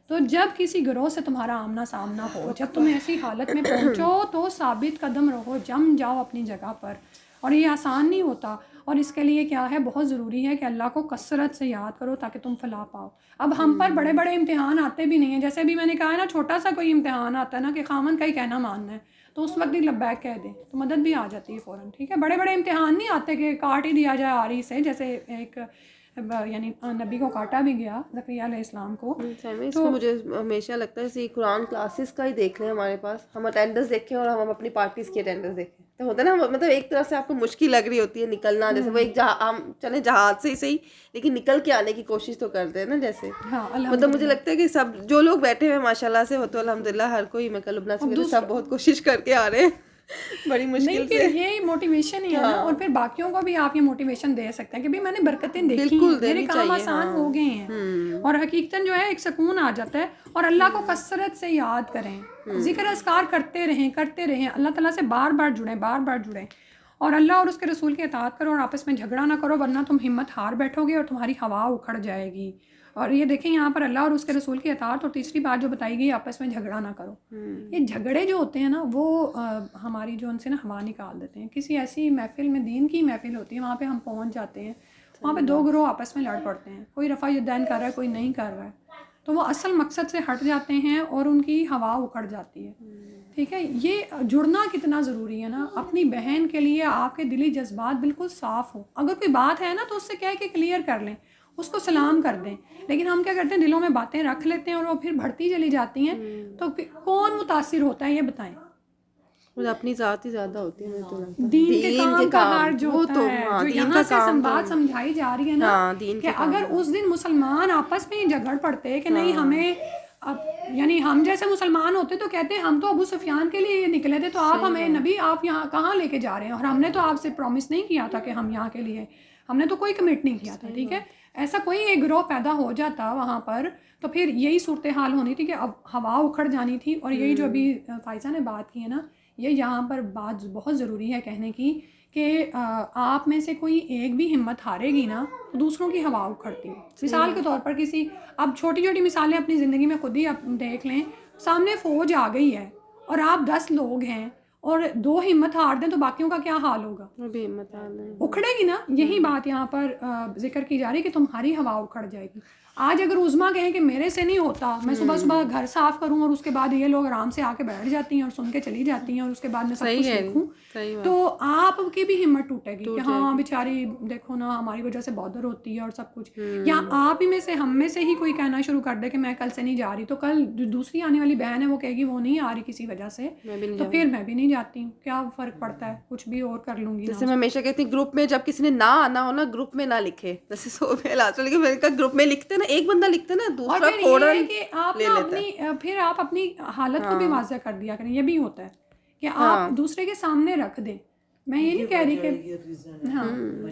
تو جب کسی گروہ سے تمہارا آمنا سامنا ہو، جب تم ایسی حالت میں پہنچو تو ثابت قدم رہو، جم جاؤ اپنی جگہ پر. اور یہ آسان نہیں ہوتا، اور اس کے لیے کیا ہے، بہت ضروری ہے کہ اللہ کو کثرت سے یاد کرو تاکہ تم فلاح پاؤ. اب ہم پر بڑے بڑے امتحان آتے بھی نہیں ہیں. جیسے بھی میں نے کہا ہے نا، چھوٹا سا کوئی امتحان آتا ہے نا کہ خامن کا ہی کہنا ماننا ہے، تو اس وقت ہی لبیک کہہ دیں تو مدد بھی آ جاتی ہے فوراً. ٹھیک ہے. بڑے بڑے امتحان نہیں آتے کہ کاٹ ہی دیا جائے آری سے، جیسے ایک یعنی نبی کو کاٹا بھی گیا زکریا علیہ السلام کو. اس میں مجھے ہمیشہ لگتا ہے جیسے قرآن کلاسز کا ہی دیکھ لیں ہمارے پاس, ہم اٹینڈنس دیکھیں اور ہم اپنی پارٹیز کی اٹینڈنس دیکھیں تو ہوتا ہے نا, مطلب ایک طرح سے آپ کو مشکل لگ رہی ہوتی ہے نکلنا, جیسے وہ ایک ہم چلیں جہاز سے ہی صحیح لیکن نکل کے آنے کی کوشش تو کرتے ہیں نا جیسے. مطلب مجھے لگتا ہے کہ سب جو لوگ بیٹھے ہوئے ماشاء اللہ سے ہو تو الحمد للہ ہر کوئی, میں لبنہ سے سب بہت کوشش کر کے آ رہے ہیں بڑی مشکل سے. یہ موٹیویشن ہی ہے نا, اور پھر باقیوں کو بھی آپ یہ موٹیویشن دے سکتے ہیں کہ بھی میں نے برکتیں دیکھی ہیں, میرے کام آسان ہو گئے ہیں, اور حقیقتاً جو ہے ایک سکون آ جاتا ہے. اور اللہ کو کثرت سے یاد کریں, ذکر اذکار کرتے رہیں, اللہ تعالیٰ سے بار بار جڑیں, اور اللہ اور اس کے رسول کی اطاعت کرو, اور آپس میں جھگڑا نہ کرو ورنہ تم ہمت ہار بیٹھو گے اور تمہاری ہوا اکھڑ جائے گی. اور یہ دیکھیں یہاں پر اللہ اور اس کے رسول کی اطاعت, اور تیسری بات جو بتائی گئی آپس میں جھگڑا نہ کرو. یہ جھگڑے جو ہوتے ہیں نا وہ ہماری جو ان سے نا ہوا نکال دیتے ہیں. کسی ایسی محفل میں, دین کی محفل ہوتی ہے, وہاں پہ ہم پہنچ جاتے ہیں, وہاں پہ دو گروہ آپس میں لڑ پڑتے ہیں, کوئی رفع یدین کر رہا ہے, کوئی نہیں کر رہا ہے, تو وہ اصل مقصد سے ہٹ جاتے ہیں اور ان کی ہوا اکھڑ جاتی ہے. ٹھیک ہے, یہ جڑنا کتنا ضروری ہے نا. اپنی بہن کے لیے آپ کے دلی جذبات بالکل صاف ہو, اگر کوئی بات ہے نا تو اس سے کہہ کے کلیئر کر لیں, اس کو سلام کر دیں. لیکن ہم کیا کرتے ہیں, دلوں میں باتیں رکھ لیتے ہیں اور وہ پھر بڑھتی چلی جاتی ہیں, تو کون متاثر ہوتا ہے یہ بتائیں. مجھے اپنی ذات ہی زیادہ ہوتی ہے, تو دین کے کام کا ہر جو ہوتا ہے, جو یہاں سے بات سمجھائی جا رہی ہے نا, کہ اگر اس دن مسلمان آپس میں ہی جھگڑ پڑتے کہ نہیں ہمیں یعنی ہم جیسے مسلمان ہوتے تو کہتے ہیں ہم تو ابو سفیان کے لیے نکلے تھے, تو آپ ہمیں نبی آپ یہاں کہاں لے کے جا رہے ہیں, اور ہم نے تو آپ سے پرومس نہیں کیا تھا کہ ہم یہاں کے لیے, ہم نے تو کوئی کمٹ نہیں کیا تھا. ٹھیک ہے, ایسا کوئی ایک گروہ پیدا ہو جاتا وہاں پر, تو پھر یہی صورتحال ہونی تھی کہ اب ہوا اکھڑ جانی تھی. اور یہی جو ابھی فائزہ نے بات کی ہے نا, یہ یہاں پر بات بہت ضروری ہے کہنے کی, کہ آپ میں سے کوئی ایک بھی ہمت ہارے گی نا تو دوسروں کی ہوا اکھڑتی ہے. مثال کے طور پر کسی, اب چھوٹی چھوٹی مثالیں اپنی زندگی میں خود ہی آپ دیکھ لیں, سامنے فوج آ گئی ہے اور آپ 10 لوگ ہیں اور 2 ہمت ہار دیں تو باقیوں کا کیا حال ہوگا, اکھڑے گی نا. یہی بات یہاں پر ذکر کی جا رہی ہے کہ تمہاری ہوا اکھڑ جائے گی. آج اگر عظما کہیں کہ میرے سے نہیں ہوتا, میں صبح صبح گھر صاف کروں اور اس کے بعد یہ لوگ آرام سے آ کے بیٹھ جاتی ہیں اور سن کے چلی جاتی ہیں اور اس کے بعد میں سب کچھ دیکھوں, تو آپ کی بھی ہمت ٹوٹے گی کہ ہاں بیچاری دیکھو نا ہماری وجہ سے بودر ہوتی ہے اور سب کچھ. یا آپ ہی میں سے, ہم میں سے ہی کوئی کہنا شروع کر دے کہ میں کل سے نہیں جا رہی, تو کل دوسری آنے والی بہن ہے وہ کہے گی وہ نہیں آ رہی کسی وجہ سے, تو پھر میں بھی نہیں جاتی ہوں, کیا فرق پڑتا ہے, کچھ بھی اور کر لوں گی. جیسے میں ہمیشہ کہتی ہوں گروپ میں جب کسی نے نہ آنا ہو نا, گروپ میں نہ لکھے, جیسے گروپ میں لکھتے نا, ایک بندہ لکھتے نا, دوسرا فوراً لے لیتا ہے. پھر آپ اپنی حالت کو بھی واضح کر دیا کریں. یہ بھی ہوتا ہے کہ آپ دوسرے کے سامنے رکھ دیں. میں یہ نہیں کہہ رہی کہ ہاں,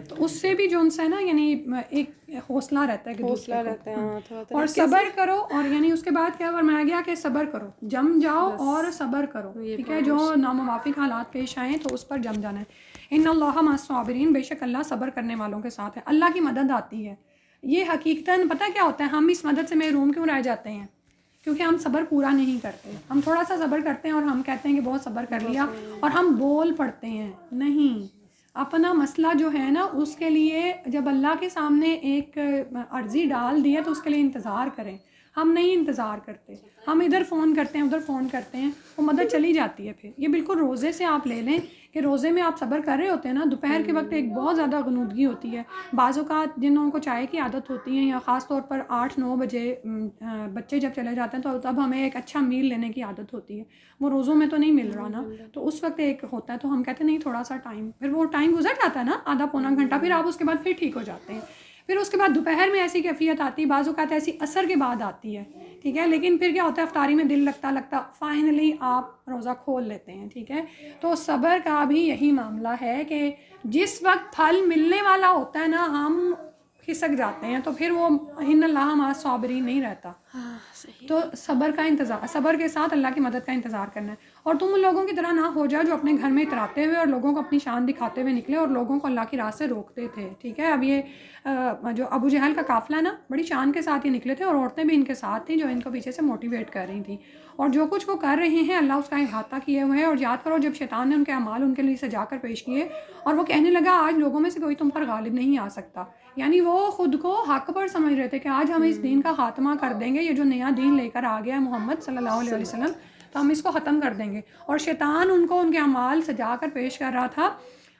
تو اس سے بھی جو ان سے نا یعنی ایک حوصلہ رہتا ہے کہ دوسرا رہتا ہے, اور صبر کرو. اور یعنی اس کے بعد کیا فرمایا گیا کہ صبر کرو, جم جاؤ اور صبر کرو. ٹھیک ہے, جو ناموافق حالات پیش آئیں تو اس پر جم جانا ہے. ان اللہ مع الصابرین, بے شک اللہ صبر کرنے والوں کے ساتھ ہے. اللہ کی مدد آتی ہے. یہ حقیقتاً پتہ کیا ہوتا ہے, ہم اس مدد سے محروم کیوں رہ جاتے ہیں, کیونکہ ہم صبر پورا نہیں کرتے. ہم تھوڑا سا صبر کرتے ہیں اور ہم کہتے ہیں کہ بہت صبر کر لیا, اور ہم بول پڑتے ہیں. نہیں, اپنا مسئلہ جو ہے نا اس کے لیے جب اللہ کے سامنے ایک عرضی ڈال دی ہے تو اس کے لیے انتظار کریں. ہم نہیں انتظار کرتے, ہم ادھر فون کرتے ہیں ادھر فون کرتے ہیں, وہ مدد چلی جاتی ہے. پھر یہ بالکل روزے سے آپ لے لیں کہ روزے میں آپ صبر کر رہے ہوتے ہیں نا, دوپہر کے وقت ایک بہت زیادہ غنودگی ہوتی ہے. بعض اوقات جن لوگوں کو چائے کی عادت ہوتی ہے, یا خاص طور پر 8-9 بجے بچے جب چلے جاتے ہیں تو تب ہمیں ایک اچھا میل لینے کی عادت ہوتی ہے. وہ روزوں میں تو نہیں مل رہا نا, تو اس وقت ایک ہوتا ہے, تو ہم کہتے ہیں نہیں تھوڑا سا ٹائم, پھر وہ ٹائم گزر جاتا ہے نا, آدھا پونا گھنٹہ, پھر آپ اس کے بعد پھر ٹھیک ہو جاتے ہیں. پھر اس کے بعد دوپہر میں ایسی کیفیت آتی ہے, بعض اوقات ایسی عصر کے بعد آتی ہے. ٹھیک ہے, لیکن پھر کیا ہوتا ہے, افطاری میں دل لگتا فائنلی آپ روزہ کھول لیتے ہیں. ٹھیک ہے, تو صبر کا بھی یہی معاملہ ہے کہ جس وقت پھل ملنے والا ہوتا ہے نا, ہم کھسک جاتے ہیں, تو پھر وہ ان اللہ مع الصابرین نہیں رہتا. تو صبر کا انتظار, صبر کے ساتھ اللہ کی مدد کا انتظار کرنا ہے. اور تم ان لوگوں کی طرح نہ ہو جاؤ جو اپنے گھر میں اتراتے ہوئے اور لوگوں کو اپنی شان دکھاتے ہوئے نکلے اور لوگوں کو اللہ کی راہ سے روکتے تھے. ٹھیک ہے, اب یہ جو ابو جہل کا قافلہ نا, بڑی شان کے ساتھ یہ نکلے تھے, اور عورتیں بھی ان کے ساتھ تھیں جو ان کو پیچھے سے موٹیویٹ کر رہی تھیں. اور جو کچھ وہ کر رہے ہیں اللہ اس کا احاطہ کیے ہوئے ہے. اور یاد کرو جب شیطان نے ان کے اعمال ان کے لیے سجا کر پیش کیے, اور وہ کہنے لگا آج لوگوں میں سے کوئی تم پر غالب نہیں آ سکتا, یعنی وہ خود کو حق پر سمجھ رہے تھے کہ آج ہم اس دین کا خاتمہ کر دیں گے. یہ جو نیا دین لے کر آ گیا ہے محمد صلی اللہ علیہ وسلم, تو ہم اس کو ختم کر دیں گے. اور شیطان ان کو ان کے اعمال سجا کر پیش کر رہا تھا,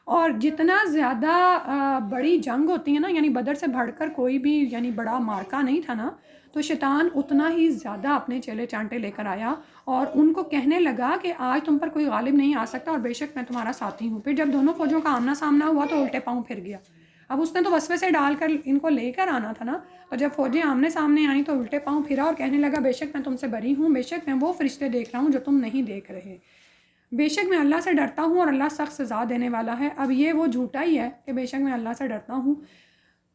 اور جتنا زیادہ بڑی جنگ ہوتی ہے نا، یعنی بدر سے بڑھ کر کوئی بھی یعنی بڑا مارکا نہیں تھا نا، تو شیطان اتنا ہی زیادہ اپنے چیلے چانٹے لے کر آیا اور ان کو کہنے لگا کہ آج تم پر کوئی غالب نہیں آ سکتا اور بے شک میں تمہارا ساتھی ہوں۔ پھر جب دونوں فوجوں کا آمنا سامنا ہوا تو الٹے پاؤں پھر گیا۔ اب اس نے تو وسوسے ڈال کر ان کو لے کر آنا تھا نا، تو جب فوجیں آمنے سامنے آئیں تو الٹے پاؤں پھرا اور کہنے لگا بے شک میں تم سے بری ہوں، بے شک میں وہ فرشتے دیکھ رہا ہوں جو تم نہیں دیکھ رہے، بے شک میں اللہ سے ڈرتا ہوں اور اللہ سخت سزا دینے والا ہے۔ اب یہ وہ جھوٹا ہی ہے کہ بے شک میں اللہ سے ڈرتا ہوں۔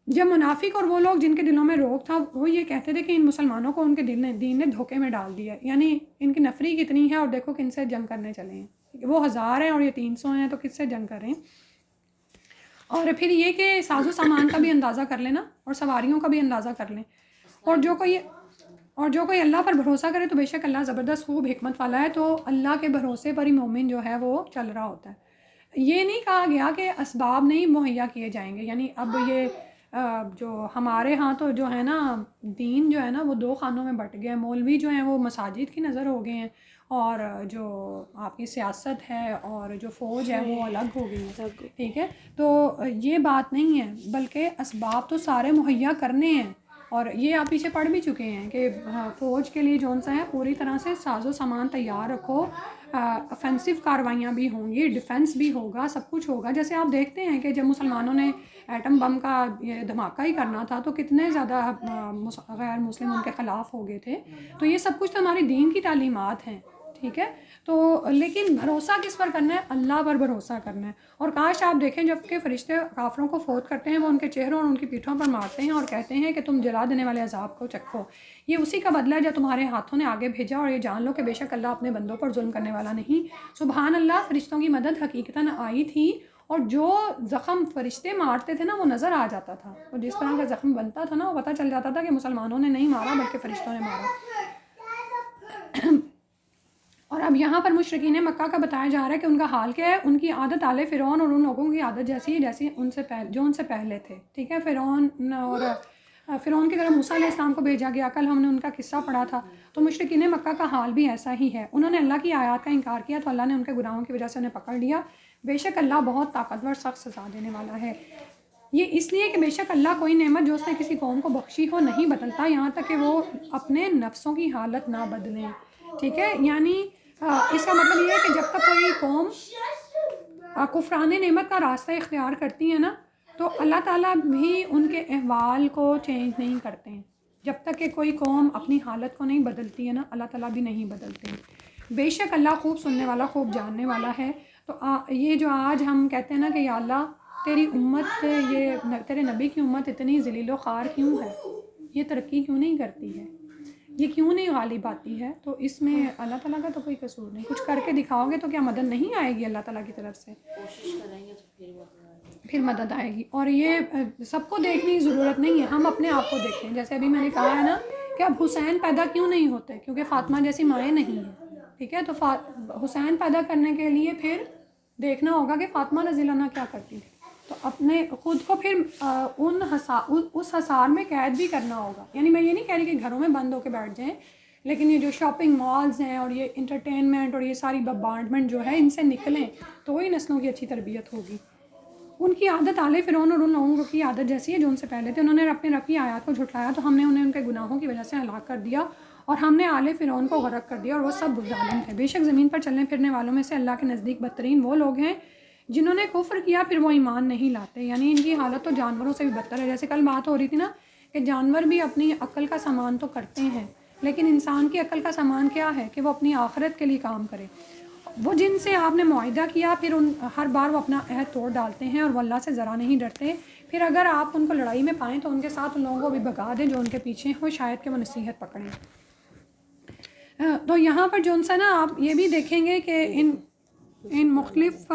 جب منافق اور وہ لوگ جن کے دلوں میں روک تھا وہ یہ کہتے تھے کہ ان مسلمانوں کو ان کے دین نے دھوکے میں ڈال دیا، یعنی ان کی نفری کتنی ہے اور دیکھو کن سے جنگ کرنے چلے ہیں، وہ 1000 ہیں اور یہ 300 ہیں تو کس سے جنگ کر رہے ہیں۔ اور پھر یہ کہ ساز و سامان کا بھی اندازہ کر لینا اور سواریوں کا بھی اندازہ کر لیں، اور جو کوئی اللہ پر بھروسہ کرے تو بے شک اللہ زبردست خوب حکمت والا ہے۔ تو اللہ کے بھروسے پر ہی مومن جو ہے وہ چل رہا ہوتا ہے۔ یہ نہیں کہا گیا کہ اسباب نہیں مہیا کیے جائیں گے، یعنی اب یہ جو ہمارے ہاں تو جو ہے نا دین جو ہے نا وہ 2 خانوں میں بٹ گیا، مولوی جو ہیں وہ مساجد کی نظر ہو گئے ہیں اور جو آپ کی سیاست ہے اور جو فوج ہے وہ الگ ہو گئی ہے، ٹھیک ہے۔ تو یہ بات نہیں ہے، بلکہ اسباب تو سارے مہیا کرنے ہیں، اور یہ آپ پیچھے پڑھ بھی چکے ہیں کہ فوج کے لیے جون سا ہے پوری طرح سے ساز و سامان تیار رکھو، افینسو کاروائیاں بھی ہوں گی، ڈیفنس بھی ہوگا، سب کچھ ہوگا۔ جیسے آپ دیکھتے ہیں کہ جب مسلمانوں نے ایٹم بم کا یہ دھماکہ ہی کرنا تھا تو کتنے زیادہ غیر مسلم ان کے خلاف ہو گئے تھے۔ تو یہ سب کچھ تو ہماری دین کی تعلیمات ہیں، ٹھیک ہے۔ تو لیکن بھروسہ کس پر کرنا ہے؟ اللہ پر بھروسہ کرنا ہے۔ اور کاش آپ دیکھیں جب کہ فرشتے کافروں کو فوت کرتے ہیں وہ ان کے چہروں اور ان کی پیٹھوں پر مارتے ہیں اور کہتے ہیں کہ تم جلا دینے والے عذاب کو چکھو، یہ اسی کا بدلہ ہے جو تمہارے ہاتھوں نے آگے بھیجا، اور یہ جان لو کہ بے شک اللہ اپنے بندوں پر ظلم کرنے والا نہیں۔ سبحان اللہ، فرشتوں کی مدد حقیقتاً آئی تھی، اور جو زخم فرشتے مارتے تھے نا وہ نظر آ جاتا تھا، اور جس طرح کا زخم بنتا تھا نا وہ پتہ چل جاتا تھا کہ مسلمانوں نے نہیں مارا بلکہ فرشتوں نے مارا۔ اور اب یہاں پر مشرکین مکہ کا بتایا جا رہا ہے کہ ان کا حال کیا ہے۔ ان کی عادت آل فرعون اور ان لوگوں کی عادت جیسی ہے جیسی ان سے پہلے تھے، ٹھیک ہے۔ فرعون کی طرف موسیٰ علیہ السلام کو بھیجا گیا، کل ہم نے ان کا قصہ پڑھا تھا۔ تو مشرکین مکہ کا حال بھی ایسا ہی ہے، انہوں نے اللہ کی آیات کا انکار کیا تو اللہ نے ان کے گناہوں کی وجہ سے انہیں پکڑ لیا۔ بے شک اللہ بہت طاقتور سخت سزا دینے والا ہے۔ یہ اس لیے کہ بے شک اللہ کوئی نعمت جو اس نے کسی قوم کو بخشی ہو نہیں بدلتا یہاں تک کہ وہ اپنے نفسوں کی حالت نہ بدلیں، ٹھیک ہے۔ یعنی اس کا مطلب یہ ہے کہ جب تک کوئی قوم کفران نعمت کا راستہ اختیار کرتی ہے نا تو اللہ تعالیٰ بھی ان کے احوال کو چینج نہیں کرتے ہیں۔ جب تک کہ کوئی قوم اپنی حالت کو نہیں بدلتی ہے نا اللہ تعالیٰ بھی نہیں بدلتے ہیں۔ بے شک اللہ خوب سننے والا خوب جاننے والا ہے۔ تو یہ جو آج ہم کہتے ہیں نا کہ یا اللہ تیری امت، یہ تیرے نبی کی امت اتنی ذلیل و خوار کیوں ہے، یہ ترقی کیوں نہیں کرتی ہے، یہ کیوں نہیں غالب آتی ہے، تو اس میں اللہ تعالیٰ کا تو کوئی قصور نہیں۔ کچھ کر کے دکھاؤ گے تو کیا مدد نہیں آئے گی اللہ تعالیٰ کی طرف سے؟ کوشش کریں گے تو پھر مدد آئے گی۔ اور یہ سب کو دیکھنے کی ضرورت نہیں ہے، ہم اپنے آپ کو دیکھیں۔ جیسے ابھی میں نے کہا ہے نا کہ اب حسین پیدا کیوں نہیں ہوتے، کیونکہ فاطمہ جیسی مائیں نہیں ہیں، ٹھیک ہے۔ تو حسین پیدا کرنے کے لیے پھر دیکھنا ہوگا کہ فاطمہ رضی اللہ عنہا کیا کرتی تھی، تو اپنے خود کو پھر اس حصار میں قید بھی کرنا ہوگا۔ یعنی میں یہ نہیں کہہ رہی کہ گھروں میں بند ہو کے بیٹھ جائیں، لیکن یہ جو شاپنگ مالز ہیں اور یہ انٹرٹینمنٹ اور یہ ساری بمبارڈمنٹ جو ہے ان سے نکلیں تو وہی نسلوں کی اچھی تربیت ہوگی۔ ان کی عادت آل فرعون اور ان لوگوں کی عادت جیسی ہے جو ان سے پہلے تھے، انہوں نے اپنے رب کی آیات کو جھٹلایا تو ہم نے انہیں ان کے گناہوں کی وجہ سے ہلاک کر دیا، اور ہم نے آل فرعون کو غرق کر دیا اور وہ سب ظالم تھے۔ بے شک زمین پر چلنے پھرنے والوں میں سے اللہ کے نزدیک بدترین وہ لوگ ہیں جنہوں نے کفر کیا پھر وہ ایمان نہیں لاتے، یعنی ان کی حالت تو جانوروں سے بھی بدتر ہے۔ جیسے کل بات ہو رہی تھی نا کہ جانور بھی اپنی عقل کا سامان تو کرتے ہیں، لیکن انسان کی عقل کا سامان کیا ہے کہ وہ اپنی آخرت کے لیے کام کرے۔ وہ جن سے آپ نے معاہدہ کیا پھر ہر بار وہ اپنا عہد توڑ ڈالتے ہیں اور وہ اللہ سے ذرا نہیں ڈرتے۔ پھر اگر آپ ان کو لڑائی میں پائیں تو ان کے ساتھ ان لوگوں کو بھی بھگا دیں جو ان کے پیچھے ہو، شاید کہ وہ نصیحت پکڑیں۔ تو یہاں پر جو سا نا آپ یہ بھی دیکھیں گے کہ ان مختلف